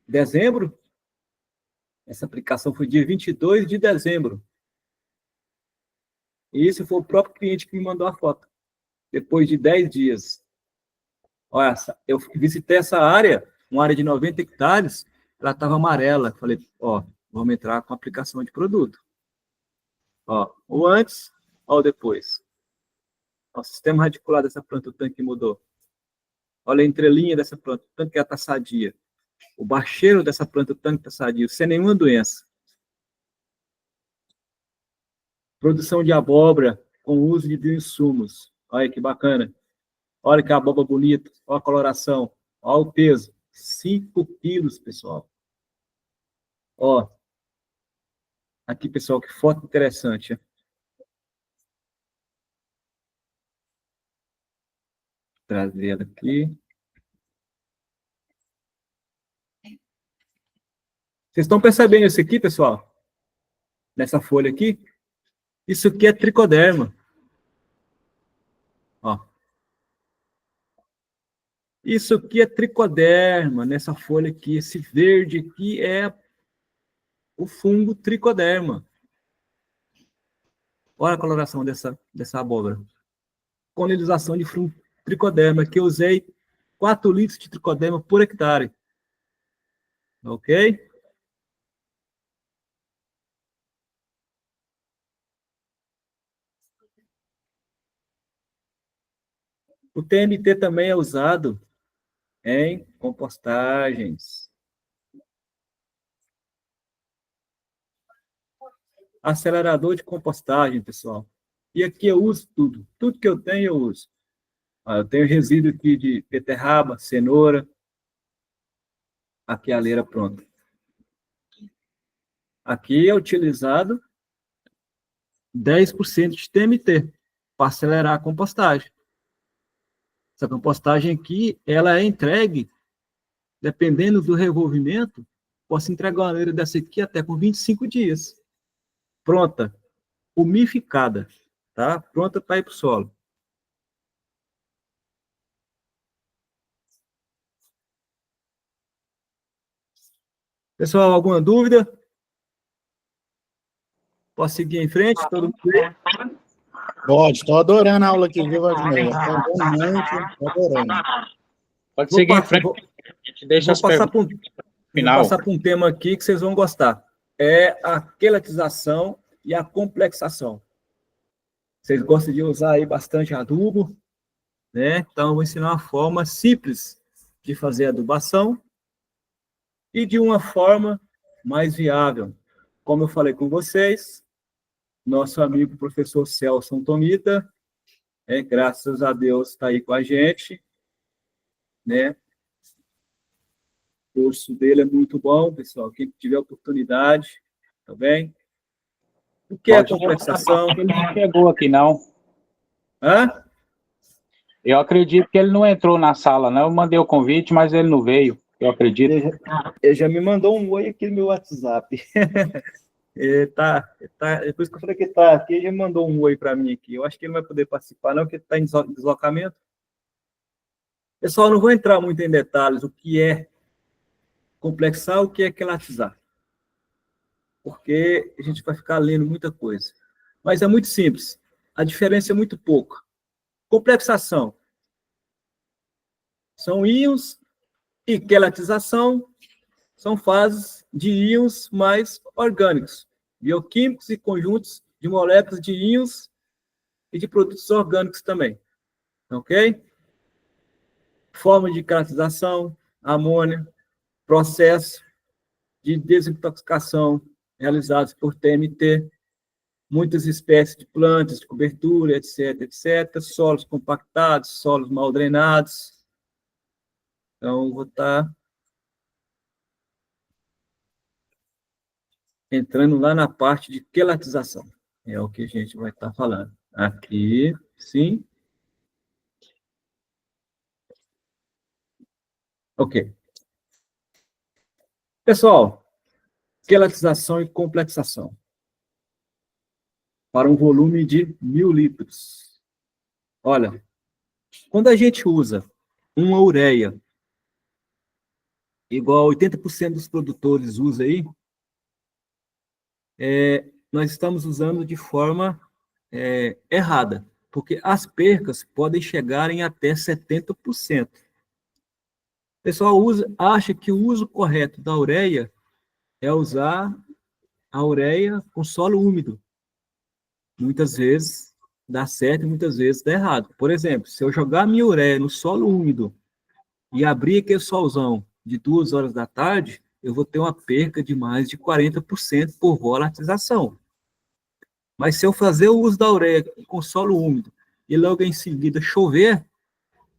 dezembro. Essa aplicação foi dia 22 de dezembro. E esse foi o próprio cliente que me mandou a foto. Depois de 10 dias. Olha, eu visitei essa área, uma área de 90 hectares, ela estava amarela. Falei, vamos entrar com aplicação de produto. O antes, o depois. O sistema radicular dessa planta, o tanque mudou. Olha a entrelinha dessa planta, o tanque que ela está sadia. O bacheiro dessa planta, o tanque está sadio, sem nenhuma doença. Produção de abóbora com uso de bioinsumos. Olha que bacana. Olha que abóbora bonita. Olha a coloração. Olha o peso. 5 quilos, pessoal. Aqui, pessoal, que foto interessante. Trazer ela aqui. Vocês estão percebendo isso aqui, pessoal? Nessa folha aqui? Isso aqui é tricoderma. Ó. Isso aqui é tricoderma, nessa folha aqui. Esse verde aqui é o fungo tricoderma. Olha a coloração dessa abóbora. Colonização de fungo tricoderma, que eu usei 4 litros de tricoderma por hectare. Ok? O TMT também é usado em compostagens. Acelerador de compostagem, pessoal. E aqui eu uso tudo. Tudo que eu tenho, eu uso. Eu tenho resíduo aqui de beterraba, cenoura. Aqui a leira pronta. Aqui é utilizado 10% de TMT para acelerar a compostagem. Essa compostagem aqui, ela é entregue, dependendo do revolvimento, posso entregar uma leira dessa aqui até com 25 dias. Pronta, umificada, tá? Pronta para ir para o solo. Pessoal, alguma dúvida? Posso seguir em frente? Todo mundo? Pode, estou adorando a aula aqui, viu, Valdinei? Aprendendo muito, estou adorando. Pode seguir em frente. A gente deixa as perguntas final. Vou passar por um tema aqui que vocês vão gostar. É a quelatização e a complexação. Vocês gostam de usar aí bastante adubo, né? Então, eu vou ensinar uma forma simples de fazer adubação e de uma forma mais viável. Como eu falei com vocês, nosso amigo professor Celso Tomita, graças a Deus, está aí com a gente, né? O curso dele é muito bom, pessoal. Quem tiver oportunidade, tá bem? O que é a complexação? Ele não chegou aqui, não. Hã? Eu acredito que ele não entrou na sala, não. Eu mandei o convite, mas ele não veio. Eu acredito. Ele já me mandou um oi aqui no meu WhatsApp. É por isso que eu falei que está aqui. Ele já mandou um oi para mim aqui. Eu acho que ele não vai poder participar, não, porque ele está em deslocamento. Pessoal, não vou entrar muito em detalhes o que é complexar, o que é quelatizar, porque a gente vai ficar lendo muita coisa. Mas é muito simples. A diferença é muito pouca. Complexação são íons e quelatização são fases de íons mais orgânicos, bioquímicos e conjuntos de moléculas de íons e de produtos orgânicos também. Ok? Forma de quelatização, amônia, processo de desintoxicação realizados por TMT, muitas espécies de plantas, de cobertura, etc., etc., solos compactados, solos mal drenados. Então, vou estar entrando lá na parte de quelatização. É o que a gente vai estar falando. Aqui, sim. Ok. Pessoal, quelatização e complexação. Para um volume de 1.000 litros. Olha, quando a gente usa uma ureia, igual 80% dos produtores usam aí, nós estamos usando de forma errada, porque as percas podem chegar em até 70%. O pessoal acha que o uso correto da ureia é usar a ureia com solo úmido. Muitas vezes dá certo e muitas vezes dá errado. Por exemplo, se eu jogar a minha ureia no solo úmido e abrir aquele solzão de 2 horas da tarde, eu vou ter uma perca de mais de 40% por volatização. Mas se eu fazer o uso da ureia com solo úmido e logo em seguida chover,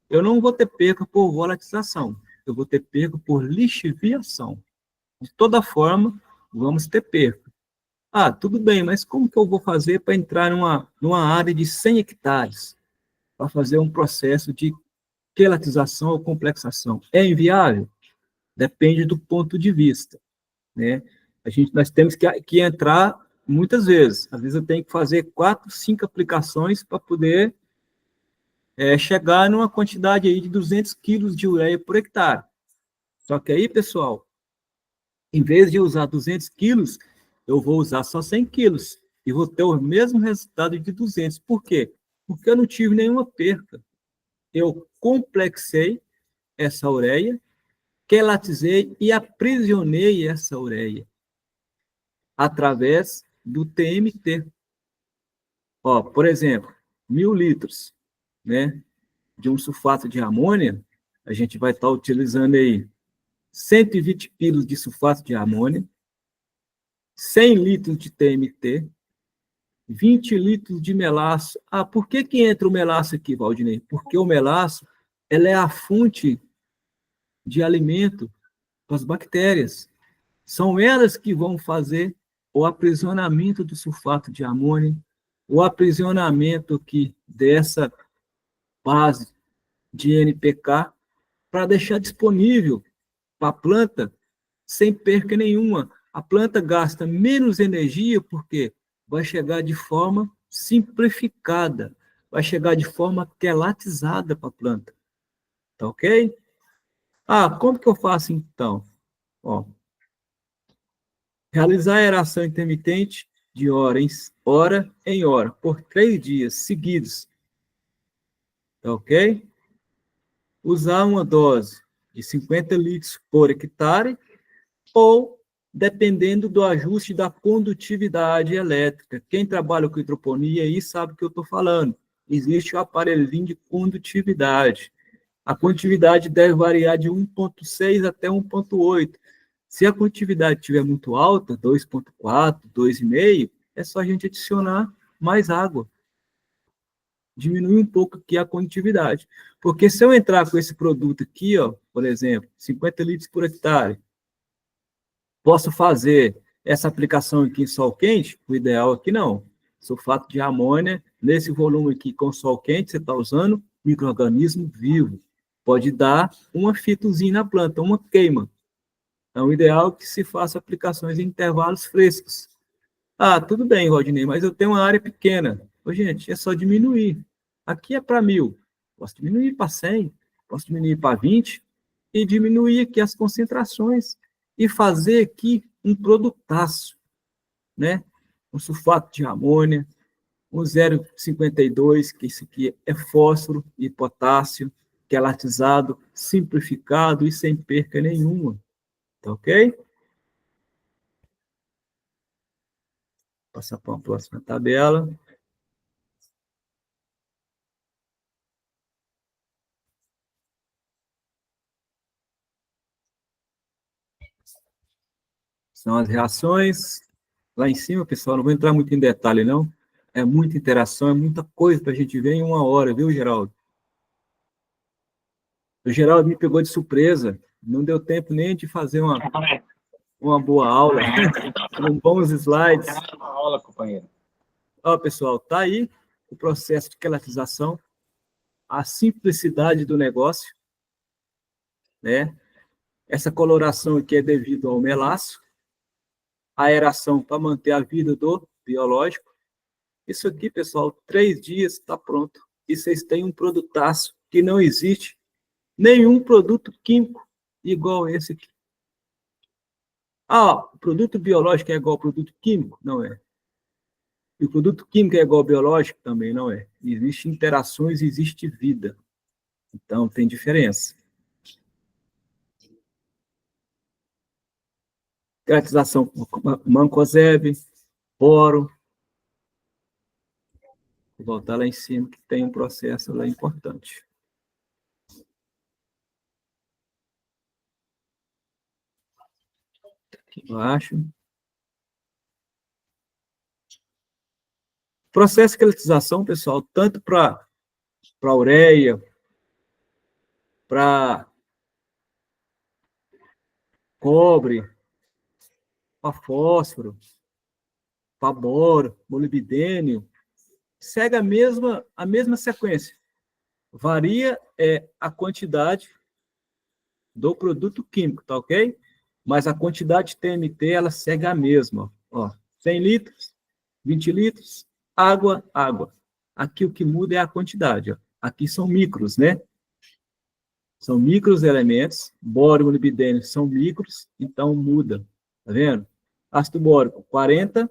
eu não vou ter perca por volatização. Eu vou ter perca por lixiviação. De toda forma, vamos ter perca. Tudo bem, mas como que eu vou fazer para entrar numa área de 100 hectares para fazer um processo de quelatização ou complexação? É inviável? Depende do ponto de vista. né? Nós temos que entrar muitas vezes. Às vezes eu tenho que fazer 4, 5 aplicações para poder chegar numa quantidade aí de 200 quilos de ureia por hectare. Só que aí, pessoal, em vez de usar 200 quilos, eu vou usar só 100 quilos e vou ter o mesmo resultado de 200. Por quê? Porque eu não tive nenhuma perca. Eu complexei essa ureia, quelatizei e aprisionei essa ureia através do TMT. Ó, por exemplo, 1.000 litros, né, de um sulfato de amônia, a gente vai estar utilizando aí 120 quilos de sulfato de amônia, 100 litros de TMT, 20 litros de melaço. Ah, por que entra o melaço aqui, Valdinei? Porque o melaço, ela é a fonte de alimento para as bactérias. São elas que vão fazer o aprisionamento do sulfato de amônia, o aprisionamento aqui dessa base de NPK, para deixar disponível para a planta sem perca nenhuma. A planta gasta menos energia porque vai chegar de forma simplificada, vai chegar de forma quelatizada para a planta. Tá ok? Ah, como que eu faço então? Ó, realizar a aeração intermitente de hora em hora, por 3 dias seguidos. Tá ok? Usar uma dose de 50 litros por hectare ou dependendo do ajuste da condutividade elétrica. Quem trabalha com hidroponia aí sabe o que eu estou falando. Existe o aparelhinho de condutividade. A condutividade deve variar de 1,6 até 1,8. Se a condutividade estiver muito alta, 2,4, 2,5, é só a gente adicionar mais água. Diminui um pouco aqui a condutividade. Porque se eu entrar com esse produto aqui, ó, por exemplo, 50 litros por hectare, posso fazer essa aplicação aqui em sol quente? O ideal aqui não. Sulfato de amônia, nesse volume aqui com sol quente, você está usando micro-organismo vivo. Pode dar uma fitozinha na planta, uma queima. Então, o ideal é que se faça aplicações em intervalos frescos. Ah, tudo bem, Rodney, mas eu tenho uma área pequena. Ô, gente, é só diminuir. Aqui é para 1.000. Posso diminuir para 100, posso diminuir para 20 e diminuir aqui as concentrações e fazer aqui um produtaço, né? Um sulfato de amônia, um 0,52, que isso aqui é fósforo e potássio, quelatizado, simplificado e sem perca nenhuma. Tá ok? Passar para a próxima tabela. São as reações. Lá em cima, pessoal, não vou entrar muito em detalhe, não. É muita interação, é muita coisa para a gente ver em 1 hora, viu, Geraldo? O Geraldo me pegou de surpresa. Não deu tempo nem de fazer uma boa aula, com bons slides. Aula, companheiro. Ó, pessoal, tá aí o processo de quelatização, a simplicidade do negócio, né? Essa coloração aqui é devido ao melaço, a aeração para manter a vida do biológico. Isso aqui, pessoal, 3 dias está pronto. E vocês têm um produtaço que não existe nenhum produto químico igual esse aqui. Ah, o produto biológico é igual ao produto químico? Não é. E o produto químico é igual ao biológico? Também não é. Existem interações, existe vida. Então, tem diferença. Caracterização Mancozeb, poro. Vou voltar lá em cima, que tem um processo lá importante. Aqui embaixo. Processo de quelatização, pessoal, tanto para ureia, para cobre, para fósforo, para boro, molibdênio, segue a mesma sequência. Varia a quantidade do produto químico, tá ok? mas a quantidade de TMT, ela segue a mesma. Ó, 100 litros, 20 litros, água, água. Aqui o que muda é a quantidade. Ó. Aqui são micros, né? São micros elementos, bório e molibdênio são micros, então muda. Tá vendo? Ácido bórico, 40,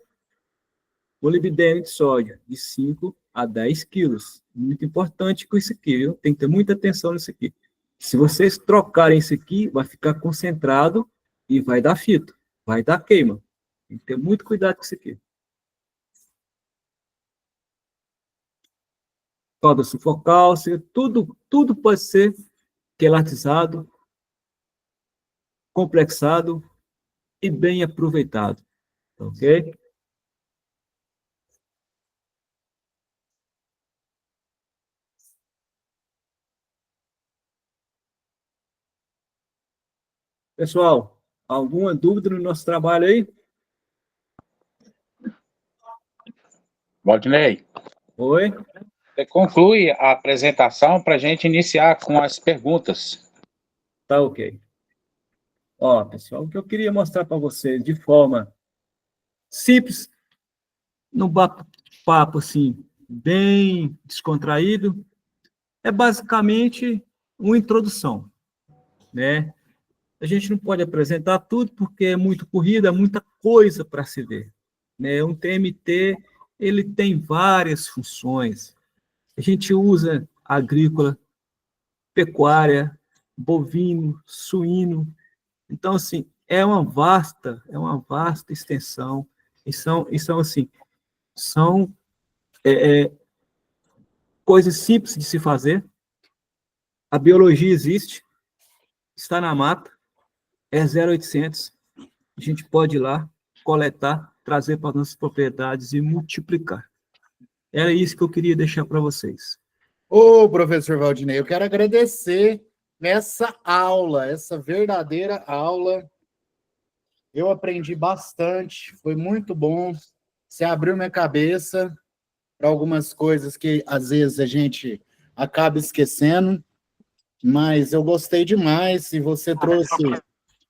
molibdênio de sódio, de 5 a 10 quilos. Muito importante com isso aqui, viu? Tem que ter muita atenção nisso aqui. Se vocês trocarem isso aqui, vai ficar concentrado e vai dar fito, vai dar queima. Tem que ter muito cuidado com isso aqui. Soda sufocal, tudo pode ser quelatizado, complexado e bem aproveitado. Ok? Pessoal, alguma dúvida no nosso trabalho aí? Valdinei, Oi? você conclui a apresentação para a gente iniciar com as perguntas. Tá ok. Ó, pessoal, o que eu queria mostrar para vocês de forma simples, num papo assim, bem descontraído, é basicamente uma introdução, né? A gente não pode apresentar tudo porque é muito corrida, é muita coisa para se ver, né? Um TMT, ele tem várias funções. A gente usa agrícola, pecuária, bovino, suíno. Então, assim, é uma vasta extensão. E são assim, são coisas simples de se fazer. A biologia existe, está na mata, é 0800. A gente pode ir lá, coletar, trazer para nossas propriedades e multiplicar. Era isso que eu queria deixar para vocês. Ô, professor Valdinei, eu quero agradecer essa aula, essa verdadeira aula. Eu aprendi bastante, foi muito bom. Você abriu minha cabeça para algumas coisas que às vezes a gente acaba esquecendo, mas eu gostei demais e você trouxe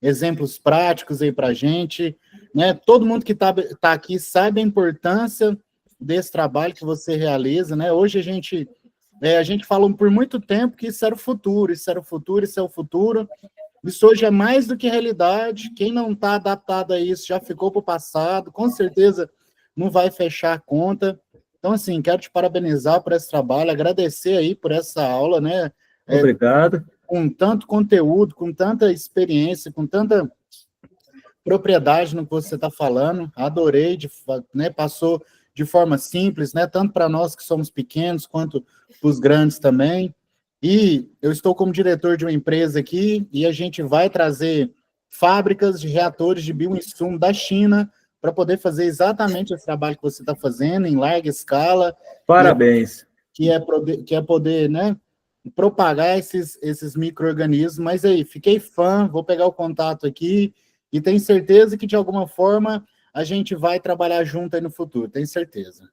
exemplos práticos aí para a gente, né? Todo mundo que tá aqui sabe a importância desse trabalho que você realiza, né? Hoje a gente falou por muito tempo que isso era o futuro, isso era o futuro, isso é o futuro. Isso hoje é mais do que realidade. Quem não está adaptado a isso já ficou para o passado, com certeza não vai fechar a conta. Então, assim, quero te parabenizar por esse trabalho, agradecer aí por essa aula, né? Obrigado. Com tanto conteúdo, com tanta experiência, com tanta propriedade no que você está falando. Adorei, né? Passou de forma simples, né? Tanto para nós que somos pequenos, quanto para os grandes também. E eu estou como diretor de uma empresa aqui, e a gente vai trazer fábricas de reatores de bioinsumo da China para poder fazer exatamente esse trabalho que você está fazendo, em larga escala. Parabéns. Que é poder, né, propagar esses micro-organismos. Mas aí, fiquei fã, vou pegar o contato aqui, e tenho certeza que, de alguma forma, a gente vai trabalhar junto aí no futuro, tenho certeza.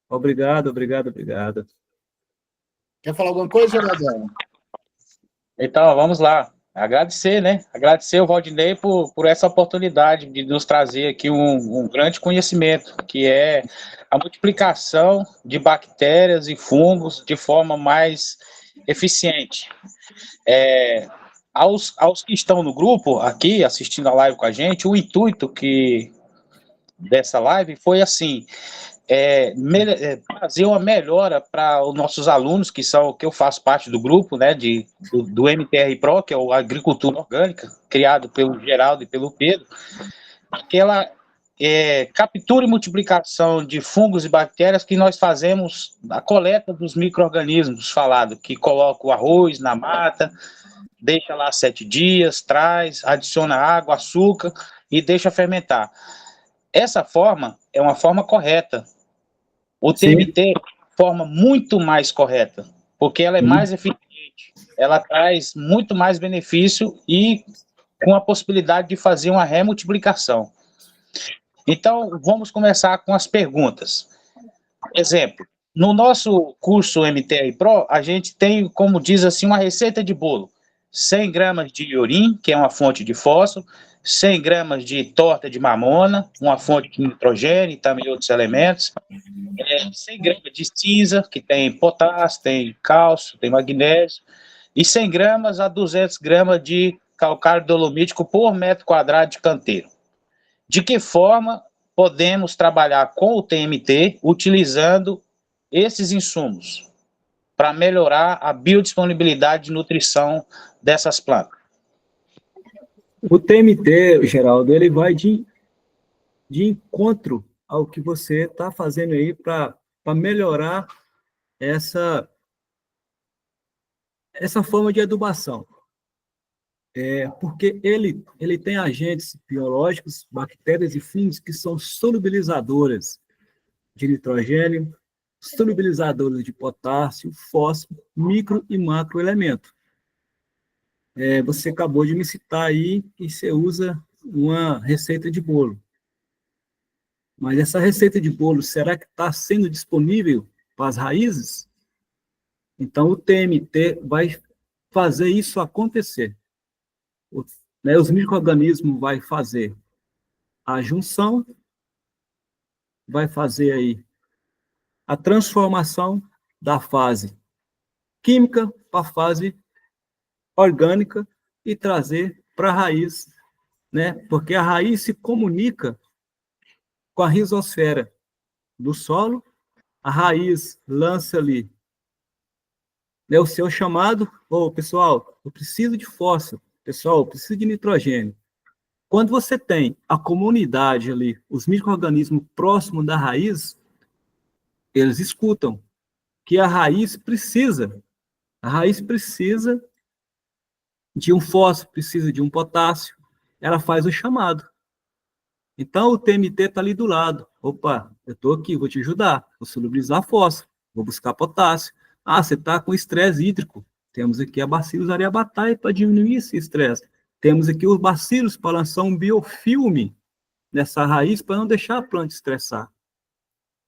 Obrigado. Quer falar alguma coisa, Geraldão? Então, vamos lá. Agradecer, né? Agradecer o Valdinei por essa oportunidade de nos trazer aqui um grande conhecimento, que é a multiplicação de bactérias e fungos de forma mais eficiente. Aos que estão no grupo aqui, assistindo a live com a gente, o intuito dessa live foi assim, fazer uma melhora para os nossos alunos, que eu faço parte do grupo, né, do MTR Pro, que é o Agricultura Orgânica, criado pelo Geraldo e pelo Pedro, aquela captura e multiplicação de fungos e bactérias que nós fazemos, a coleta dos micro-organismos, falado, que coloca o arroz na mata, deixa lá 7 dias, traz, adiciona água, açúcar e deixa fermentar. Essa forma é uma forma correta. O TMT é uma forma muito mais correta, porque ela é mais eficiente, ela traz muito mais benefício e com a possibilidade de fazer uma remultiplicação. Então, vamos começar com as perguntas. Exemplo, no nosso curso MTR Pro, a gente tem, como diz assim, uma receita de bolo. 100 gramas de iorim, que é uma fonte de fósforo, 100 gramas de torta de mamona, uma fonte de nitrogênio e também outros elementos, 100 gramas de cinza, que tem potássio, tem cálcio, tem magnésio, e 100 gramas a 200 gramas de calcário dolomítico por metro quadrado de canteiro. De que forma podemos trabalhar com o TMT utilizando esses insumos para melhorar a biodisponibilidade de nutrição dessas plantas? O TMT, Geraldo, ele vai de encontro ao que você está fazendo aí para melhorar essa forma de adubação. Porque ele tem agentes biológicos, bactérias e fungos que são solubilizadoras de nitrogênio, solubilizadoras de potássio, fósforo, micro e macroelemento. Você acabou de me citar aí que você usa uma receita de bolo. Mas essa receita de bolo, será que está sendo disponível para as raízes? Então, o TMT vai fazer isso acontecer. Os micro-organismos vai fazer a junção, vai fazer aí a transformação da fase química para a fase orgânica e trazer para a raiz, né? Porque a raiz se comunica com a rizosfera do solo, a raiz lança ali, né, o seu chamado: pessoal, eu preciso de fósforo, pessoal, eu preciso de nitrogênio. Quando você tem a comunidade ali, os micro-organismos próximos da raiz, eles escutam que a raiz precisa de um fósforo, precisa de um potássio, ela faz o chamado. Então, o TMT está ali do lado. Opa, eu estou aqui, vou te ajudar. Vou solubilizar fósforo, vou buscar potássio. Ah, você está com estresse hídrico. Temos aqui a Bacillus aryabhatae para diminuir esse estresse. Temos aqui os bacilos para lançar um biofilme nessa raiz para não deixar a planta estressar.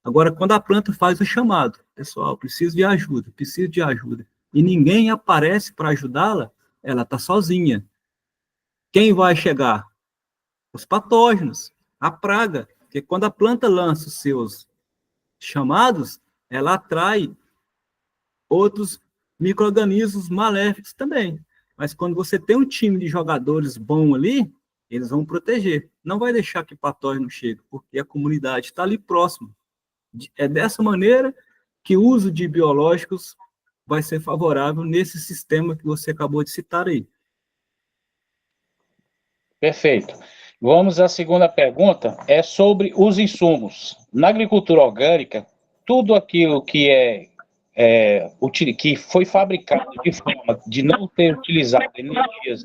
Agora, quando a planta faz o chamado, pessoal, preciso de ajuda, e ninguém aparece para ajudá-la, ela está sozinha. Quem vai chegar? Os patógenos, a praga. Porque quando a planta lança os seus chamados, ela atrai outros micro-organismos maléficos também. Mas quando você tem um time de jogadores bom ali, eles vão proteger. Não vai deixar que patógeno chegue, porque a comunidade está ali próximo. É dessa maneira que o uso de biológicos vai ser favorável nesse sistema que você acabou de citar aí. Perfeito. Vamos à segunda pergunta, é sobre os insumos. Na agricultura orgânica, tudo aquilo que que foi fabricado de forma de não ter utilizado energias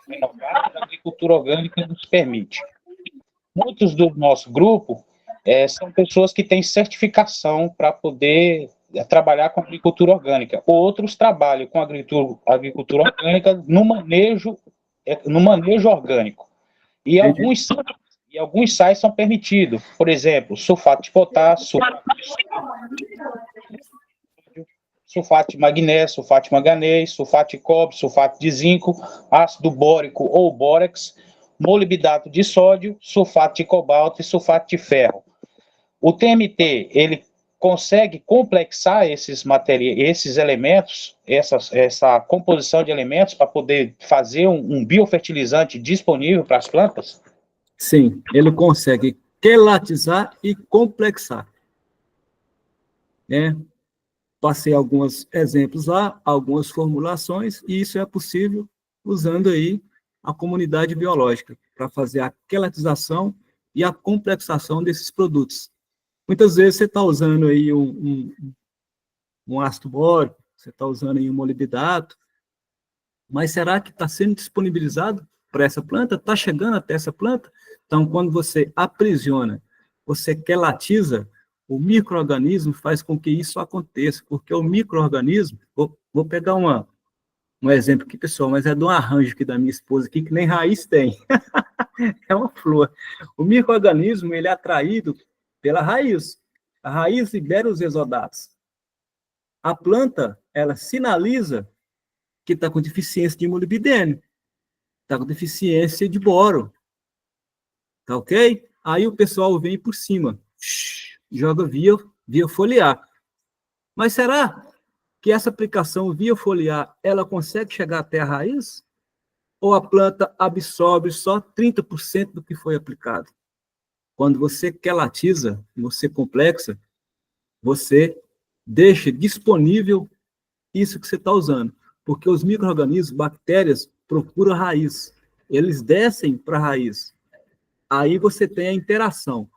renováveis, a agricultura orgânica nos permite. Muitos do nosso grupo são pessoas que têm certificação para poder trabalhar com agricultura orgânica. Outros trabalham com agricultura orgânica no manejo orgânico. E alguns sais são permitidos. Por exemplo, sulfato de potássio, sulfato de magnésio, sulfato de manganês, sulfato de cobre, sulfato de zinco, ácido bórico ou bórax, molibdato de sódio, sulfato de cobalto e sulfato de ferro. O TMT, ele consegue complexar esses elementos, essa composição de elementos para poder fazer um biofertilizante disponível para as plantas? Sim, ele consegue quelatizar e complexar. Passei alguns exemplos lá, algumas formulações, e isso é possível usando aí a comunidade biológica para fazer a quelatização e a complexação desses produtos. Muitas vezes você está usando aí um ácido bórico, você está usando aí um molibdato, mas será que está sendo disponibilizado para essa planta? Está chegando até essa planta? Então, quando você aprisiona, você quelatiza, o micro-organismo faz com que isso aconteça, porque o micro-organismo, vou pegar um exemplo aqui, pessoal, mas é de um arranjo aqui da minha esposa, aqui, que nem raiz tem. É uma flor. O micro-organismo, ele é atraído pela raiz. A raiz libera os exudatos. A planta, ela sinaliza que está com deficiência de molibdênio, está com deficiência de boro, Tá ok? Aí o pessoal vem por cima, joga via foliar. Mas será que essa aplicação via foliar, ela consegue chegar até a raiz? Ou a planta absorve só 30% do que foi aplicado? Quando você quelatiza, você complexa, você deixa disponível isso que você está usando. Porque os micro-organismos, bactérias, procuram a raiz. Eles descem para a raiz. Aí você tem a interação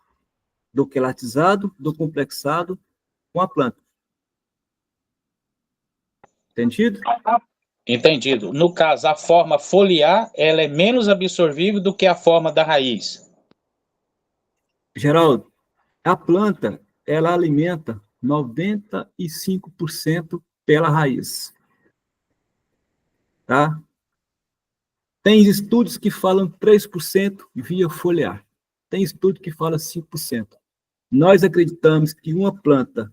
do quelatizado, do complexado com a planta. Entendido? Entendido. No caso, a forma foliar, ela é menos absorvível do que a forma da raiz. Geraldo, a planta, ela alimenta 95% pela raiz. Tá? Tem estudos que falam 3% via foliar. Tem estudo que fala 5%. Nós acreditamos que uma planta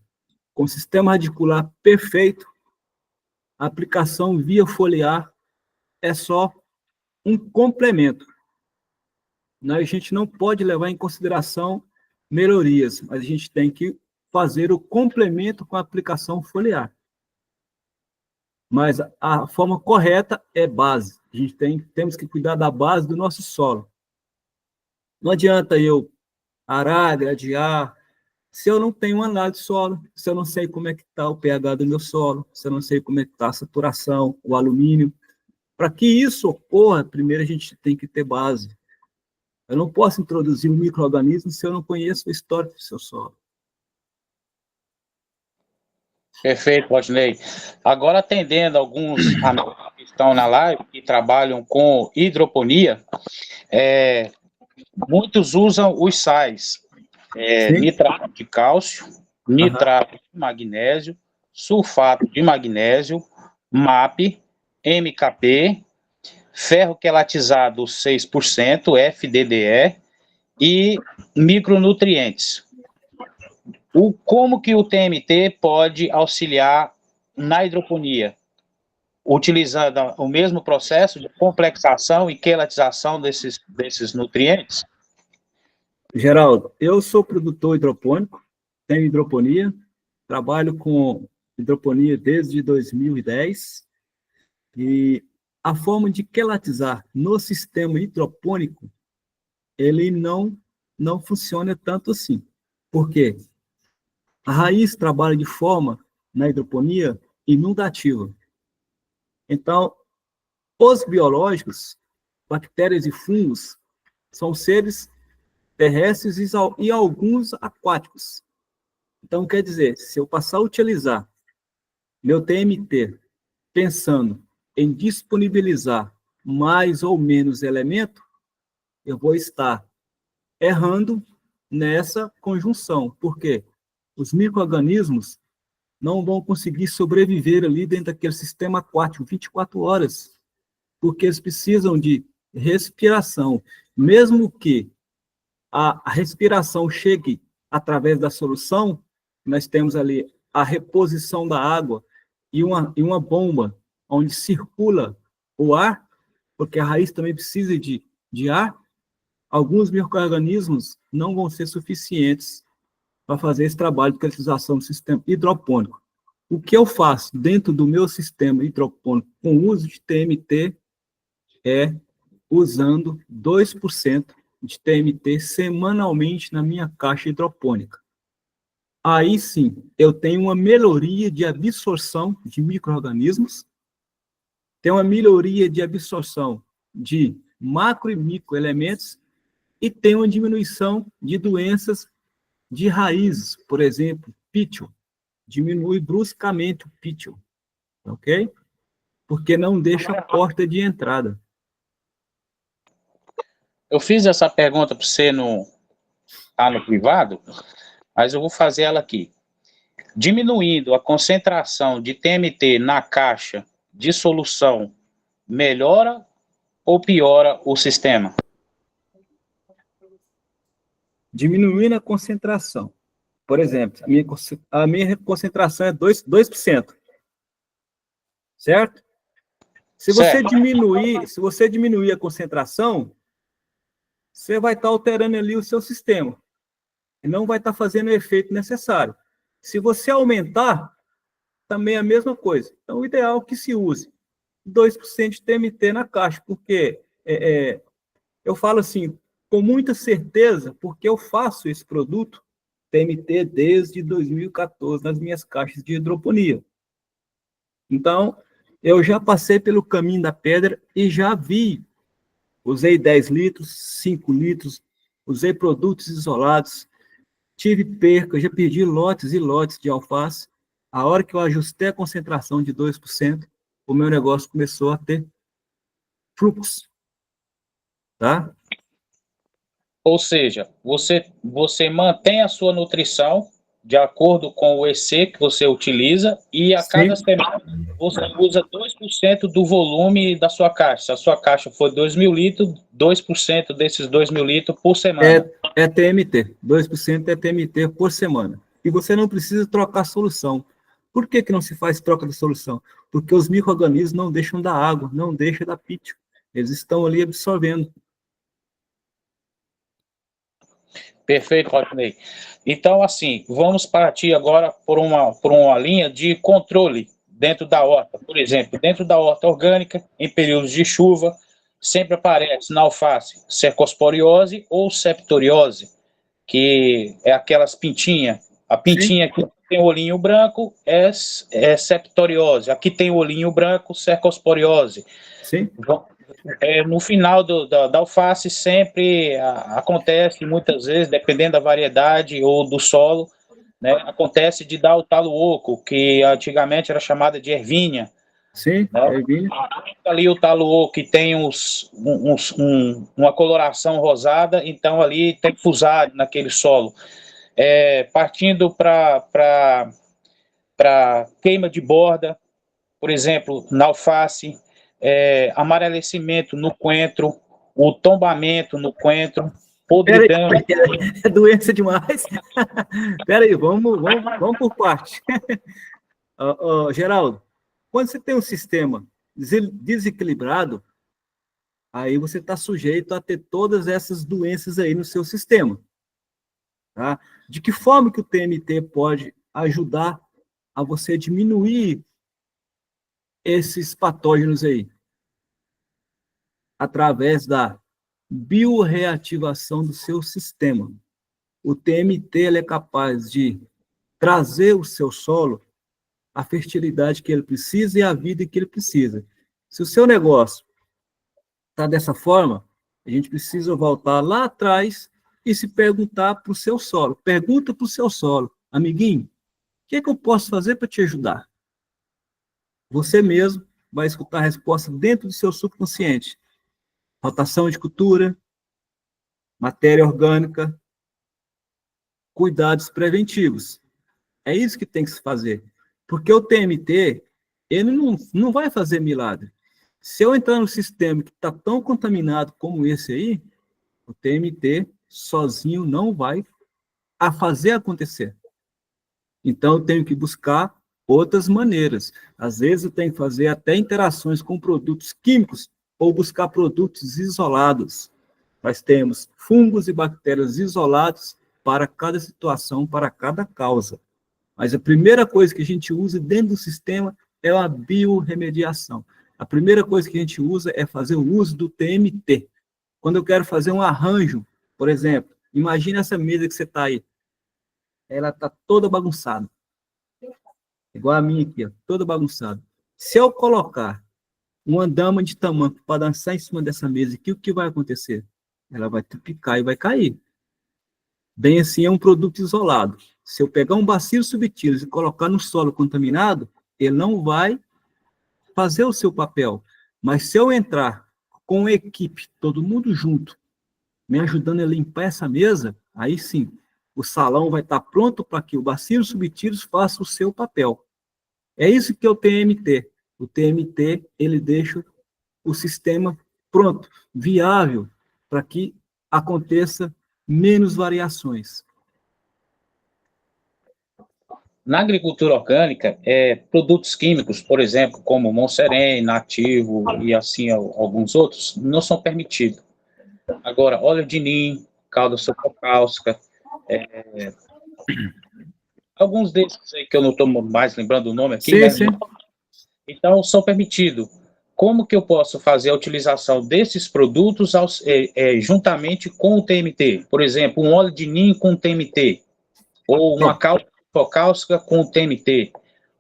com sistema radicular perfeito, a aplicação via foliar é só um complemento. A gente não pode levar em consideração melhorias, mas a gente tem que fazer o complemento com a aplicação foliar. Mas a forma correta é base. A gente temos que cuidar da base do nosso solo. Não adianta eu arar, gradear, se eu não tenho uma análise de solo, se eu não sei como é que está o pH do meu solo, se eu não sei como é que está a saturação, o alumínio. Para que isso ocorra, primeiro a gente tem que ter base. Eu não posso introduzir um micro-organismo se eu não conheço a história do seu solo. Perfeito, Valdinei. Agora, atendendo alguns amigos que estão na live, que trabalham com hidroponia, muitos usam os sais. Nitrato de cálcio, nitrato de magnésio, sulfato de magnésio, MAP, MKP, ferro quelatizado 6%, FDDE e micronutrientes. Como que o TMT pode auxiliar na hidroponia? Utilizando o mesmo processo de complexação e quelatização desses nutrientes? Geraldo, eu sou produtor hidropônico, tenho hidroponia, trabalho com hidroponia desde 2010, e a forma de quelatizar no sistema hidropônico, ele não funciona tanto assim. Por quê? A raiz trabalha de forma, na hidroponia, inundativa. Então, os biológicos, bactérias e fungos, são seres terrestres e alguns aquáticos. Então, quer dizer, se eu passar a utilizar meu TMT pensando em disponibilizar mais ou menos elemento, eu vou estar errando nessa conjunção. Por quê? Os micro-organismos não vão conseguir sobreviver ali dentro daquele sistema aquático 24 horas, porque eles precisam de respiração. Mesmo que a respiração chegue através da solução, nós temos ali a reposição da água e uma bomba onde circula o ar, porque a raiz também precisa de ar. Alguns micro-organismos não vão ser suficientes para fazer esse trabalho de quelatização do sistema hidropônico. O que eu faço dentro do meu sistema hidropônico com o uso de TMT é usando 2% de TMT semanalmente na minha caixa hidropônica. Aí sim, eu tenho uma melhoria de absorção de micro-organismos, tenho uma melhoria de absorção de macro e microelementos e tenho uma diminuição de doenças de raízes, por exemplo, pítio. Diminui bruscamente o pítio, ok? Porque não deixa a porta de entrada. Eu fiz essa pergunta para você no privado, mas eu vou fazer ela aqui. Diminuindo a concentração de TMT na caixa de solução, melhora ou piora o sistema? Diminuindo a concentração. Por exemplo, a minha concentração é 2%. Certo? Se você diminuir a concentração, você vai estar alterando ali o seu sistema. E não vai estar fazendo o efeito necessário. Se você aumentar, também é a mesma coisa. Então, o ideal é que se use 2% de TMT na caixa, porque eu falo assim, com muita certeza, porque eu faço esse produto TMT desde 2014 nas minhas caixas de hidroponia. Então, eu já passei pelo caminho da pedra e já vi, usei 10 litros, 5 litros, usei produtos isolados, tive perca, já perdi lotes e lotes de alface. A hora que eu ajustei a concentração de 2%, o meu negócio começou a ter fluxo, tá? Ou seja, você mantém a sua nutrição de acordo com o EC que você utiliza e a cada Sim. semana você usa 2% do volume da sua caixa. Se a sua caixa for 2.000 litros, 2% desses 2.000 litros por semana. É TMT, 2% é TMT por semana. E você não precisa trocar solução. Por que não se faz troca de solução? Porque os micro-organismos não deixam da água, não deixam da pítio. Eles estão ali absorvendo. Perfeito, Rodney. Então, assim, vamos partir agora por uma linha de controle dentro da horta. Por exemplo, dentro da horta orgânica, em períodos de chuva, sempre aparece na alface cercosporiose ou septoriose, que é aquelas pintinhas. A pintinha Sim. que tem olhinho branco é septoriose. Aqui tem olhinho branco, cercosporiose. Sim. No final da alface sempre acontece, muitas vezes, dependendo da variedade ou do solo, né, acontece de dar o talo oco, que antigamente era chamada de ervinha. Sim, Né? ervilha. Ali o talo oco que tem uma coloração rosada, então ali tem fusário naquele solo. Partindo para queima de borda, por exemplo, na alface, amarelecimento no coentro, o tombamento no coentro, Peraí, podridão. é doença demais. Peraí, vamos por parte. Geraldo, quando você tem um sistema desequilibrado, aí você está sujeito a ter todas essas doenças aí no seu sistema. Tá? De que forma que o TMT pode ajudar a você diminuir esses patógenos aí? Através da bioreativação do seu sistema. O TMT ele é capaz de trazer o seu solo a fertilidade que ele precisa e a vida que ele precisa. Se o seu negócio está dessa forma, a gente precisa voltar lá atrás e se perguntar para o seu solo. Pergunta para o seu solo, amiguinho, o que é que eu posso fazer para te ajudar? Você mesmo vai escutar a resposta dentro do seu subconsciente. Rotação de cultura, matéria orgânica, cuidados preventivos. É isso que tem que se fazer. Porque o TMT, ele não vai fazer milagre. Se eu entrar no sistema que está tão contaminado como esse aí, o TMT sozinho não vai fazer acontecer. Então, eu tenho que buscar outras maneiras. Às vezes, eu tenho que fazer até interações com produtos químicos ou buscar produtos isolados. Nós temos fungos e bactérias isolados para cada situação, para cada causa. Mas a primeira coisa que a gente usa dentro do sistema é a biorremediação. A primeira coisa que a gente usa é fazer o uso do TMT. Quando eu quero fazer um arranjo, por exemplo, imagina essa mesa que você está aí. Ela está toda bagunçada. Igual a minha aqui, ó, toda bagunçada. Se eu colocar uma dama de tamanco para dançar em cima dessa mesa aqui, o que vai acontecer? Ela vai picar e vai cair. Bem assim, é um produto isolado. Se eu pegar um bacilo subtilis e colocar no solo contaminado, ele não vai fazer o seu papel. Mas se eu entrar com a equipe, todo mundo junto, me ajudando a limpar essa mesa, aí sim, o salão vai estar pronto para que o bacilo subtilis faça o seu papel. É isso que é o TMT. O TMT, ele deixa o sistema pronto, viável, para que aconteça menos variações. Na agricultura orgânica, produtos químicos, por exemplo, como Monserem, Nativo e assim alguns outros, não são permitidos. Agora, óleo de nim, calda supercálcica, alguns desses aí que eu não estou mais lembrando o nome aqui, Sim, né? sim. Então, são permitidos. Como que eu posso fazer a utilização desses produtos juntamente com o TMT? Por exemplo, um óleo de ninho com TMT, ou uma calda hipocálcica com o TMT,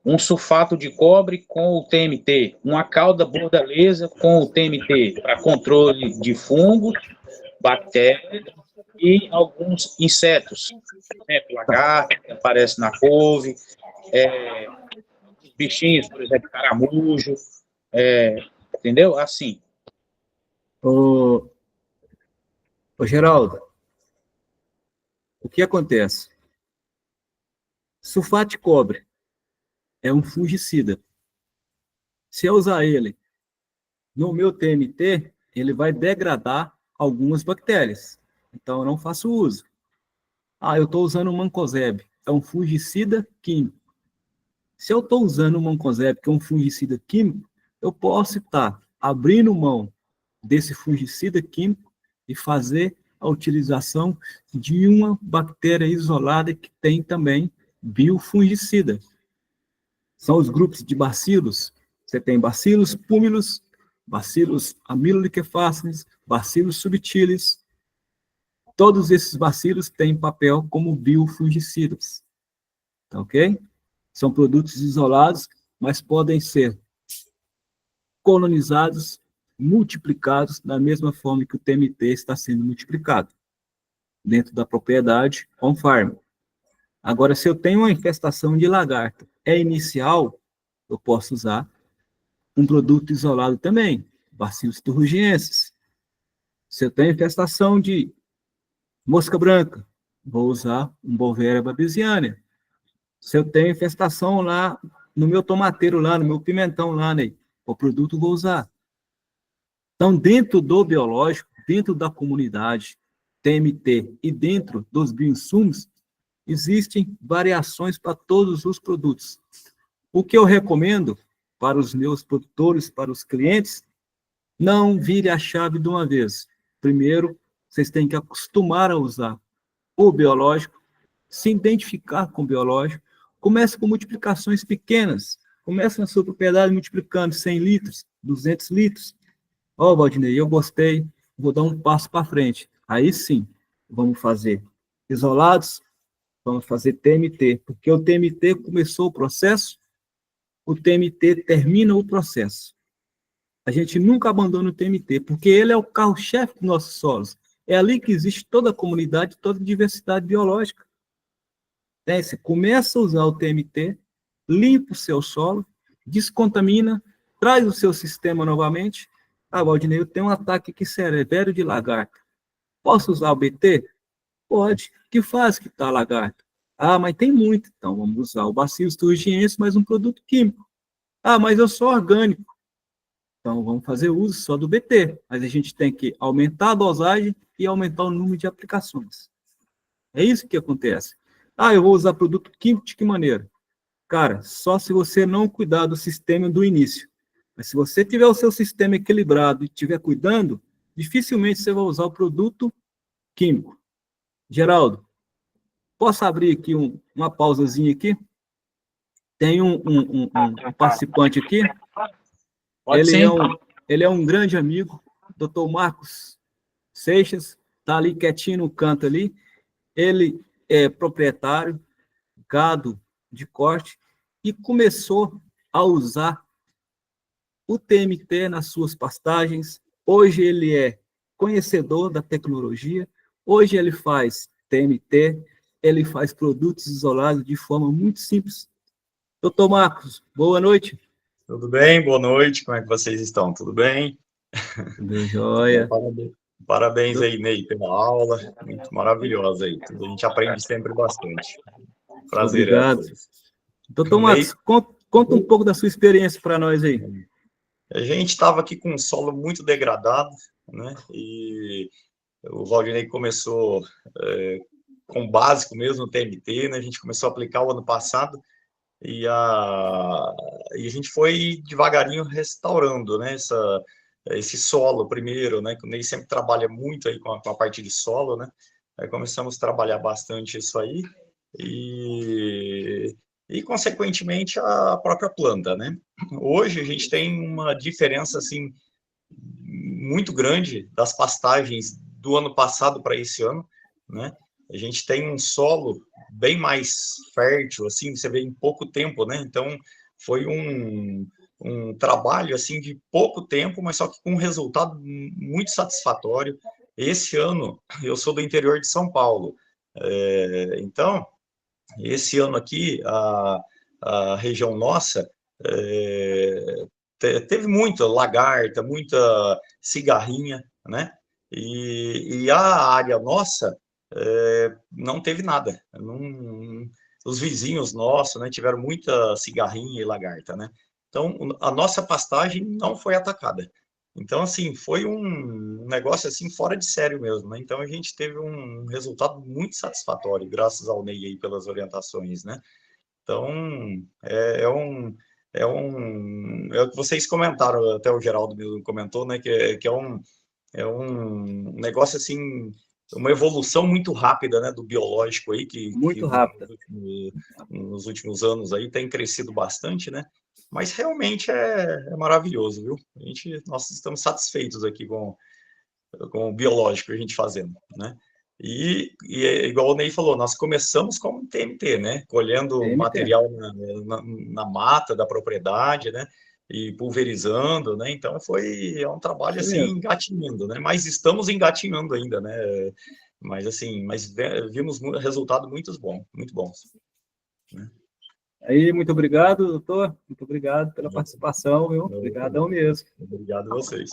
um sulfato de cobre com o TMT, uma calda bordaleza com o TMT, para controle de fungos, bactérias e alguns insetos, né? Lagarto, que aparece na couve, bichinhos, por exemplo, caramujo, entendeu? Assim. Ô, Geraldo, o que acontece? Sulfato de cobre é um fungicida. Se eu usar ele no meu TMT, ele vai degradar algumas bactérias. Então, eu não faço uso. Eu estou usando o mancozeb, é um fungicida químico. Se eu estou usando o mancozeb, que é um fungicida químico, eu posso estar abrindo mão desse fungicida químico e fazer a utilização de uma bactéria isolada que tem também biofungicida. São os grupos de bacilos. Você tem bacilos púmilos, bacilos amiloliquefáceis, bacilos subtilis. Todos esses bacilos têm papel como biofungicidas. Tá ok? São produtos isolados, mas podem ser colonizados, multiplicados da mesma forma que o TMT está sendo multiplicado, dentro da propriedade on-farm. Agora, se eu tenho uma infestação de lagarto inicial, eu posso usar um produto isolado também, bacilos thuringiensis. Se eu tenho infestação de mosca branca, vou usar um Beauveria babeziana. Se eu tenho infestação lá no meu tomateiro, lá no meu pimentão, lá, né, o produto vou usar. Então, dentro do biológico, dentro da comunidade TMT e dentro dos bioinsumos, existem variações para todos os produtos. O que eu recomendo para os meus produtores, para os clientes, não vire a chave de uma vez. Primeiro, vocês têm que acostumar a usar o biológico, se identificar com o biológico. Comece com multiplicações pequenas. Comece na sua propriedade multiplicando 100 litros, 200 litros. Valdinei, eu gostei, vou dar um passo para frente. Aí sim, vamos fazer isolados, vamos fazer TMT, porque o TMT começou o processo, o TMT termina o processo. A gente nunca abandona o TMT, porque ele é o carro-chefe dos nossos solos. É ali que existe toda a comunidade, toda a diversidade biológica. Você começa a usar o TMT, limpa o seu solo, descontamina, traz o seu sistema novamente. Valdinei, eu tenho um ataque aqui severo de lagarto. Posso usar o BT? Pode. Que faz que está lagarto? Mas tem muito. Então, vamos usar o Bacillus thuringiensis, mais um produto químico. Mas eu sou orgânico. Então, vamos fazer uso só do BT. Mas a gente tem que aumentar a dosagem e aumentar o número de aplicações. É isso que acontece. Eu vou usar produto químico de que maneira? Cara, só se você não cuidar do sistema do início. Mas se você tiver o seu sistema equilibrado e estiver cuidando, dificilmente você vai usar o produto químico. Geraldo, posso abrir aqui uma pausazinha aqui? Tem um participante aqui. Ele é um grande amigo, Dr. Marcos Seixas, está ali quietinho no canto ali. Ele é proprietário, gado de corte, e começou a usar o TMT nas suas pastagens. Hoje ele é conhecedor da tecnologia, hoje ele faz TMT, ele faz produtos isolados de forma muito simples. Doutor Marcos, boa noite. Tudo bem? Boa noite, como é que vocês estão? Tudo bem? Tudo jóia. Parabéns aí, Ney, pela aula, muito maravilhosa aí, a gente aprende sempre bastante. Prazer. Obrigado. Doutor Marcos, conta um pouco da sua experiência para nós aí. A gente estava aqui com um solo muito degradado, né, e o Valdinei começou com o básico mesmo, o TMT, né, a gente começou a aplicar o ano passado, e a gente foi devagarinho restaurando, né, esse solo primeiro, né? Que o Ney sempre trabalha muito aí com a parte de solo, né? Aí começamos a trabalhar bastante isso aí e consequentemente a própria planta, né? Hoje a gente tem uma diferença assim muito grande das pastagens do ano passado para esse ano, né? A gente tem um solo bem mais fértil, assim, você vê em pouco tempo, né? Então foi um trabalho assim de pouco tempo, mas só que com um resultado muito satisfatório. Esse ano eu sou do interior de São Paulo, então esse ano aqui a região nossa teve muita lagarta, muita cigarrinha, né? E a área nossa não teve nada. Os vizinhos nossos, né, tiveram muita cigarrinha e lagarta, né? Então, a nossa pastagem não foi atacada. Então, assim, foi um negócio assim fora de sério mesmo, né? Então, a gente teve um resultado muito satisfatório, graças ao Ney aí pelas orientações, né? Então, é o que vocês comentaram, até o Geraldo mesmo comentou, né? Que é um negócio assim, uma evolução muito rápida, né, do biológico aí, que Muito rápida. nos últimos anos aí tem crescido bastante, né? Mas realmente é maravilhoso, viu? Nós estamos satisfeitos aqui com o biológico que a gente fazendo, né? E é igual o Ney falou, nós começamos como TMT, né? Colhendo TMT. material na mata da propriedade, né? E pulverizando, né? Então é um trabalho Isso assim mesmo. engatinhando, né? Mas estamos engatinhando ainda, né? Mas assim, vimos resultados muito bons. Né? Aí, muito obrigado, doutor. Muito obrigado pela participação, viu? Obrigadão mesmo. Obrigado a vocês.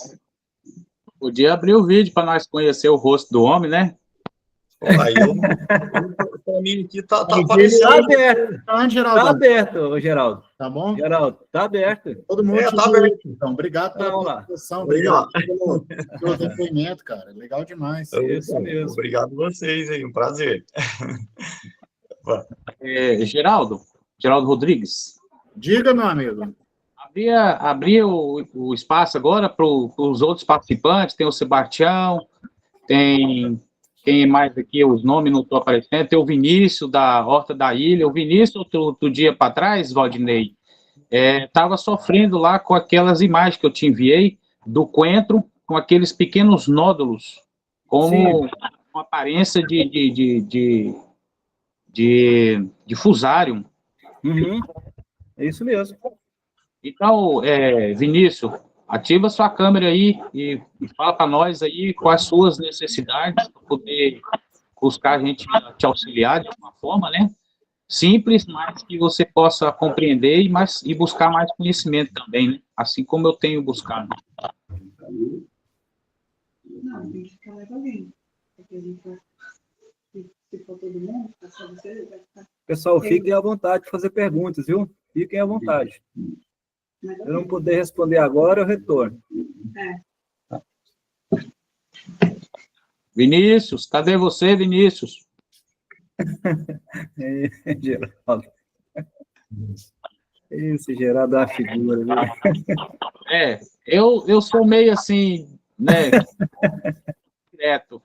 Podia abrir o vídeo para nós conhecer o rosto do homem, né? Aí para mim aqui tá aparecendo. Tá aberto. Tá, Geraldo? Tá aberto, Geraldo. Tá bom? Geraldo, tá aberto. Todo mundo tá aberto. Então, obrigado pela Vamos lá. participação, Obrigado. obrigado pelo depoimento, cara. Legal demais. Isso mesmo. Obrigado a vocês aí, um prazer. Geraldo Rodrigues, Diga, meu amigo. abria o espaço agora para os outros participantes, tem o Sebastião, tem quem mais aqui, os nomes não estão aparecendo, tem o Vinícius da Horta da Ilha, o Vinícius, outro dia para trás, Valdinei, estava sofrendo lá com aquelas imagens que eu te enviei do coentro, com aqueles pequenos nódulos, como uma aparência de fusário. Uhum. É isso mesmo. Então, Vinícius, ativa sua câmera aí e fala para nós aí quais suas necessidades para poder buscar a gente te auxiliar de uma forma, né? Simples, mas que você possa compreender e buscar mais conhecimento também, né? Assim como eu tenho buscado. Não, tem que ficar mais alguém. Porque a gente vai. Se for todo mundo, só você vai ficar. Pessoal, fiquem à vontade de fazer perguntas, viu? Fiquem à vontade. Se eu não puder responder agora, eu retorno. Vinícius, cadê você, Vinícius? Geraldo. Esse Geraldo é uma figura, viu? Eu sou meio assim, né? Direto.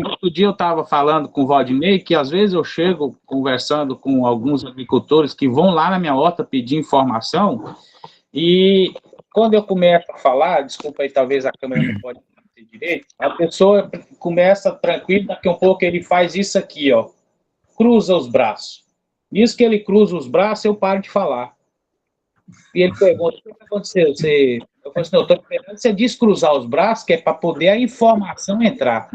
Outro dia eu estava falando com o Valdinei que às vezes eu chego conversando com alguns agricultores que vão lá na minha horta pedir informação e quando eu começo a falar, desculpa aí, talvez a câmera não pode ter direito, a pessoa começa tranquilo, daqui a um pouco ele faz isso aqui, ó, cruza os braços. Nisso que ele cruza os braços, eu paro de falar. E ele pergunta, o que aconteceu? Eu falo assim, não, eu estou esperando você descruzar os braços, que é para poder a informação entrar.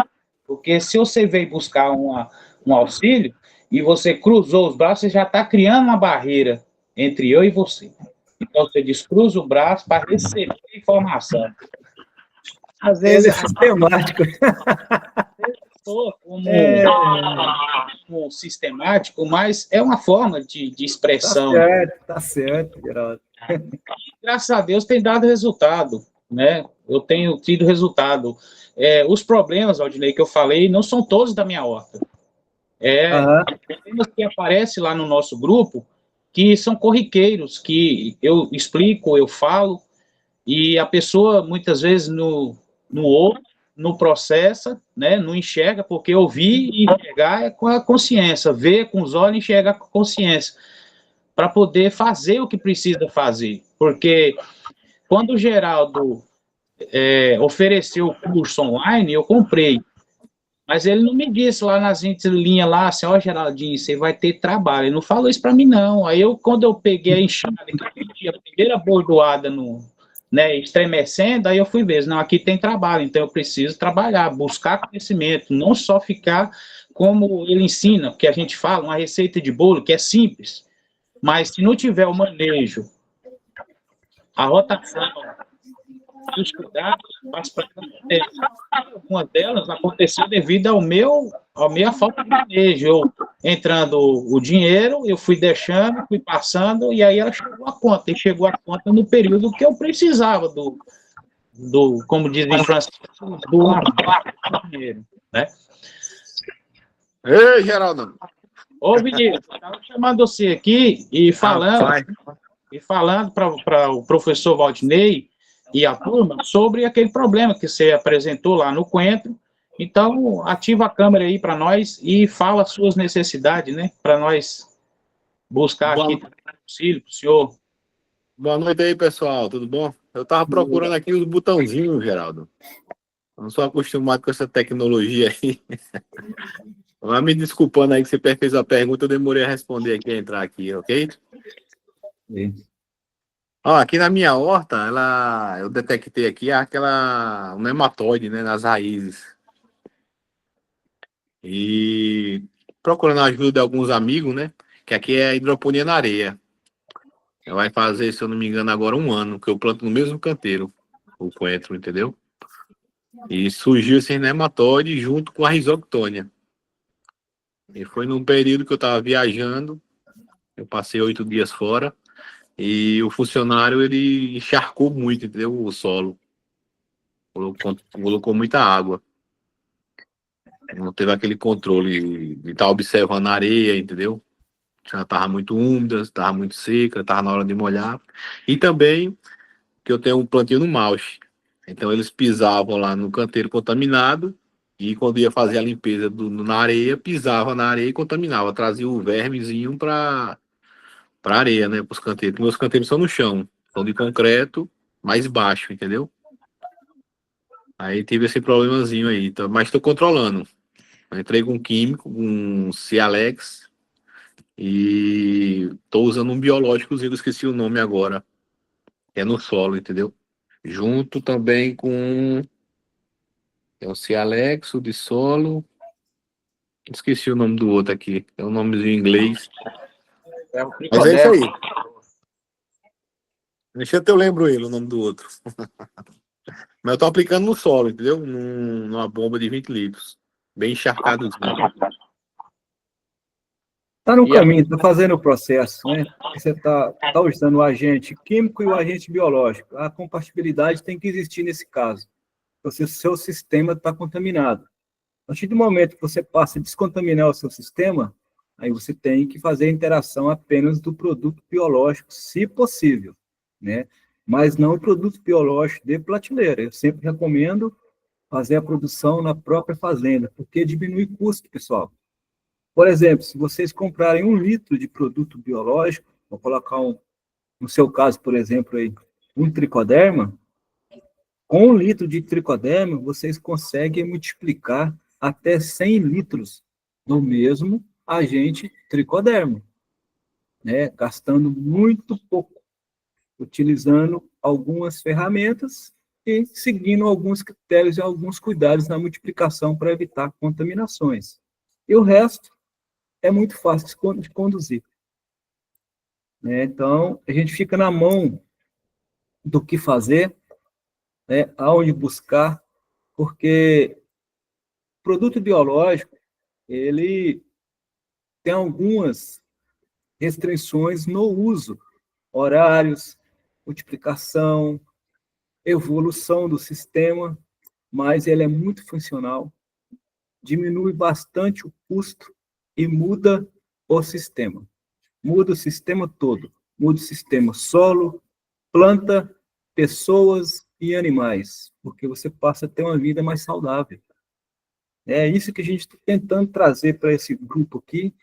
Porque se você veio buscar um auxílio e você cruzou os braços, você já está criando uma barreira entre eu e você. Então, você descruza o braço para receber a informação. Às vezes... Ele é sistemático. Como sistemático, mas é uma forma de expressão. Tá certo, Geraldo. Graças a Deus tem dado resultado, né? Eu tenho tido resultado. Os problemas, Valdinei, que eu falei, não são todos da minha horta. Problemas que aparecem lá no nosso grupo, que são corriqueiros, que eu explico, eu falo, E a pessoa, muitas vezes, no ouve, não processa, né, não enxerga, porque ouvir e enxergar é com a consciência, ver com os olhos e enxergar com a consciência, para poder fazer o que precisa fazer. Porque quando o Geraldo ofereceu o curso online, eu comprei. Mas ele não me disse lá nas entrelinhas lá, assim, ó, Geraldinho, você vai ter trabalho. Ele não falou isso para mim, não. Aí quando eu peguei a enxada, que eu pedi a primeira bordoada né, estremecendo, aí eu fui ver, não, aqui tem trabalho, então eu preciso trabalhar, buscar conhecimento, não só ficar como ele ensina, porque a gente fala, uma receita de bolo que é simples, mas se não tiver o manejo, a rotação, os cuidados, as práticas, algumas delas aconteceu devido à minha falta de manejo. Eu entrando o dinheiro, eu fui deixando, fui passando, e aí ela chegou a conta, e chegou a conta no período que eu precisava como diz em francês, do dinheiro, né? Ei, Geraldo. Ô, Vinícius, eu estava chamando você aqui e falando para o professor Valdinei e a turma sobre aquele problema que você apresentou lá no Coentro. Então, ativa a câmera aí para nós e fala as suas necessidades, né? Para nós buscar aqui auxílio para o senhor. Boa noite aí, pessoal. Tudo bom? Eu tava procurando aqui os botãozinhos, Geraldo. Eu não sou acostumado com essa tecnologia aí. Mas me desculpando aí que você fez a pergunta, eu demorei a responder aqui, a entrar aqui, ok? Sim. Ó, aqui na minha horta, eu detectei aqui um nematóide, né, nas raízes. E procurando a ajuda de alguns amigos, né, que aqui é hidroponia na areia. Vai fazer, se eu não me engano, agora 1 ano, que eu planto no mesmo canteiro, o coentro, entendeu? E surgiu esse nematóide junto com a risoctônia. E foi num período que eu estava viajando, eu passei 8 dias fora, e o funcionário, ele encharcou muito, entendeu? O solo. Colocou muita água. Não teve aquele controle de estar observando a areia, entendeu? Já estava muito úmida, estava muito seca, estava na hora de molhar. E também que eu tenho um plantio no Mauche. Então eles pisavam lá no canteiro contaminado e quando ia fazer a limpeza na areia, pisava na areia e contaminava, trazia o vermezinho para areia, né, para os canteiros. Meus canteiros são no chão, são de concreto, mais baixo, entendeu? Aí tive esse problemazinho aí, então, mas estou controlando. Eu entrei com um químico, um Cialex, e estou usando um biológicozinho, eu esqueci o nome agora, é no solo, entendeu? Junto também com o Cialex, o de solo, esqueci o nome do outro aqui, é um nomezinho em inglês, É o mas é isso Cricodel. aí. Deixa eu lembro ele, o nome do outro. Mas eu tô aplicando no solo, entendeu? Numa bomba de 20 litros, bem encharcadozinho. Está no E a- caminho, está fazendo o processo, né? Você está usando o agente químico e o agente biológico. A compatibilidade tem que existir nesse caso. O seu sistema está contaminado. A partir do momento que você passa a descontaminar o seu sistema, aí você tem que fazer a interação apenas do produto biológico, se possível, né? Mas não o produto biológico de prateleira. Eu sempre recomendo fazer a produção na própria fazenda, porque diminui custo, pessoal. Por exemplo, se vocês comprarem 1 litro de produto biológico, vou colocar no seu caso, por exemplo, aí, um tricoderma, com 1 litro de tricoderma, vocês conseguem multiplicar até 100 litros no mesmo agente tricoderma, né? Gastando muito pouco, utilizando algumas ferramentas e seguindo alguns critérios e alguns cuidados na multiplicação para evitar contaminações. E o resto é muito fácil de conduzir, né? Então, a gente fica na mão do que fazer, né? Aonde buscar, porque produto biológico, ele tem algumas restrições no uso, horários, multiplicação, evolução do sistema, mas ele é muito funcional, diminui bastante o custo e muda o sistema. Muda o sistema todo. Muda o sistema solo, planta pessoas e animais, porque você passa a ter uma vida mais saudável. É isso que a gente está tentando trazer para esse grupo aqui.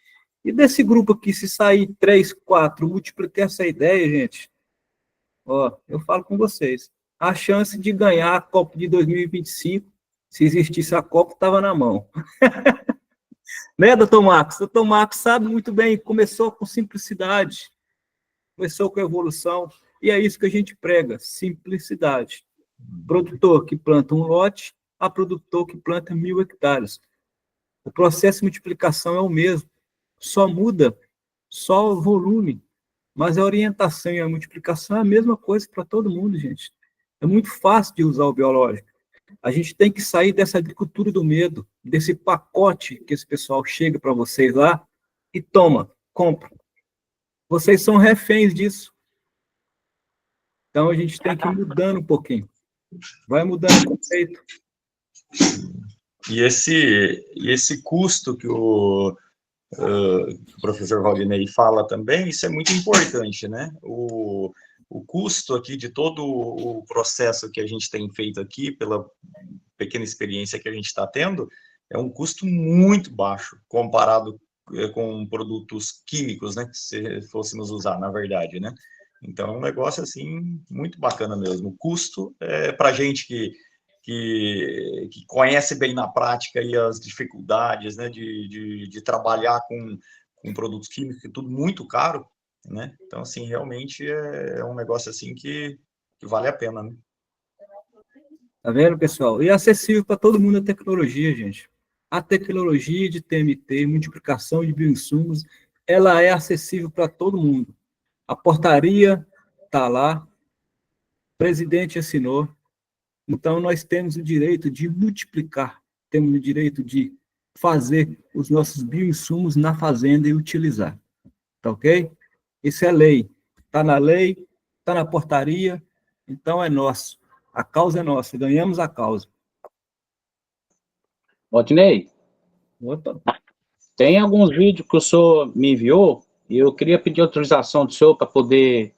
E desse grupo aqui, se sair 3, 4, multiplicar essa ideia, gente, ó, eu falo com vocês, a chance de ganhar a Copa de 2025, se existisse a Copa, estava na mão. Né, doutor Marcos? Doutor Marcos sabe muito bem, começou com simplicidade, começou com evolução, e é isso que a gente prega, simplicidade. Produtor que planta um lote, a produtor que planta 1.000 hectares. O processo de multiplicação é o mesmo, só muda, só o volume, mas a orientação e a multiplicação é a mesma coisa para todo mundo, gente. É muito fácil de usar o biológico. A gente tem que sair dessa agricultura do medo, desse pacote que esse pessoal chega para vocês lá e toma, compra. Vocês são reféns disso. Então a gente tem que ir mudando um pouquinho. Vai mudando o conceito. E esse custo que o professor Valdinei fala também, isso é muito importante, né? O custo aqui de todo o processo que a gente tem feito aqui, pela pequena experiência que a gente está tendo, é um custo muito baixo comparado com produtos químicos, né? Se fôssemos usar, na verdade, né? Então, é um negócio, assim, muito bacana mesmo. O custo, para a gente que conhece bem na prática aí as dificuldades, né, de trabalhar com produtos químicos, que é tudo muito caro, né? Então, assim, realmente é um negócio, assim, que vale a pena, né? Tá vendo, pessoal? E é acessível para todo mundo a tecnologia, gente. A tecnologia de TMT, multiplicação de bioinsumos, ela é acessível para todo mundo. A portaria está lá, o presidente assinou, então nós temos o direito de multiplicar, temos o direito de fazer os nossos bioinsumos na fazenda e utilizar, tá ok? Isso é lei, está na lei, está na portaria, então é nosso, a causa é nossa, ganhamos a causa. Valdinei, Opa. tem alguns vídeos que o senhor me enviou e eu queria pedir autorização do senhor para poder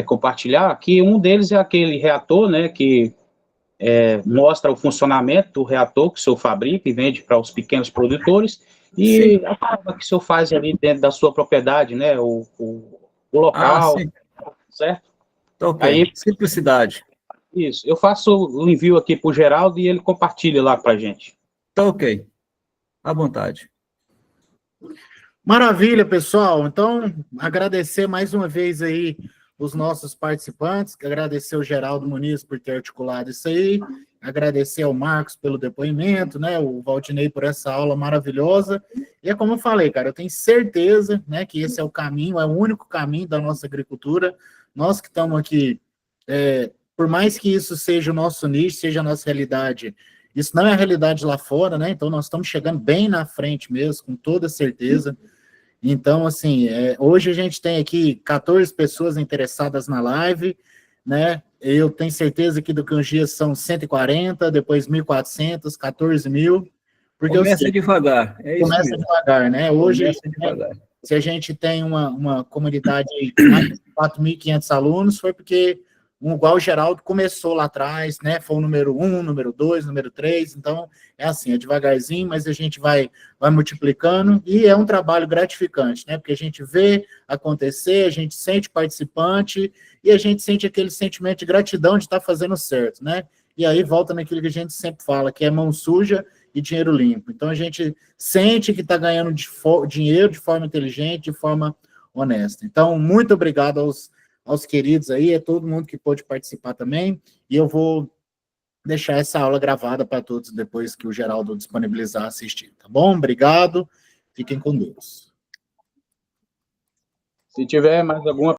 compartilhar, que um deles é aquele reator, né, que mostra o funcionamento do reator que o senhor fabrica e vende para os pequenos produtores, e sim, a forma que o senhor faz ali dentro da sua propriedade, né, o local, sim. certo? Tá ok, Aí, simplicidade. isso, eu faço o envio aqui para o Geraldo e ele compartilha lá para a gente. Tá ok, à vontade. Maravilha, pessoal. Então, agradecer mais uma vez aí os nossos participantes, agradecer o Geraldo Muniz por ter articulado isso aí, agradecer ao Marcos pelo depoimento, né, o Valdinei por essa aula maravilhosa, e é como eu falei, cara, eu tenho certeza, né, que esse é o caminho, é o único caminho da nossa agricultura, nós que estamos aqui, por mais que isso seja o nosso nicho, seja a nossa realidade, isso não é a realidade lá fora, né, então nós estamos chegando bem na frente mesmo, com toda certeza. Então, assim, hoje a gente tem aqui 14 pessoas interessadas na live, né? Eu tenho certeza que do que uns dias são 140, depois 1.400, 14 mil. Começa devagar, é isso começa mesmo. devagar, né? Hoje, devagar. Se a gente tem uma comunidade de mais de 4.500 alunos, foi porque igual o Geraldo começou lá atrás, né? Foi o número 1, número 2, número 3, então é assim, é devagarzinho, mas a gente vai multiplicando, e é um trabalho gratificante, né? Porque a gente vê acontecer, a gente sente participante, e a gente sente aquele sentimento de gratidão de estar fazendo certo, né? E aí volta naquilo que a gente sempre fala, que é mão suja e dinheiro limpo. Então a gente sente que está ganhando dinheiro de forma inteligente, de forma honesta. Então, muito obrigado aos queridos aí, é todo mundo que pôde participar também, e eu vou deixar essa aula gravada para todos depois que o Geraldo disponibilizar assistir, tá bom? Obrigado, fiquem com Deus. Se tiver mais alguma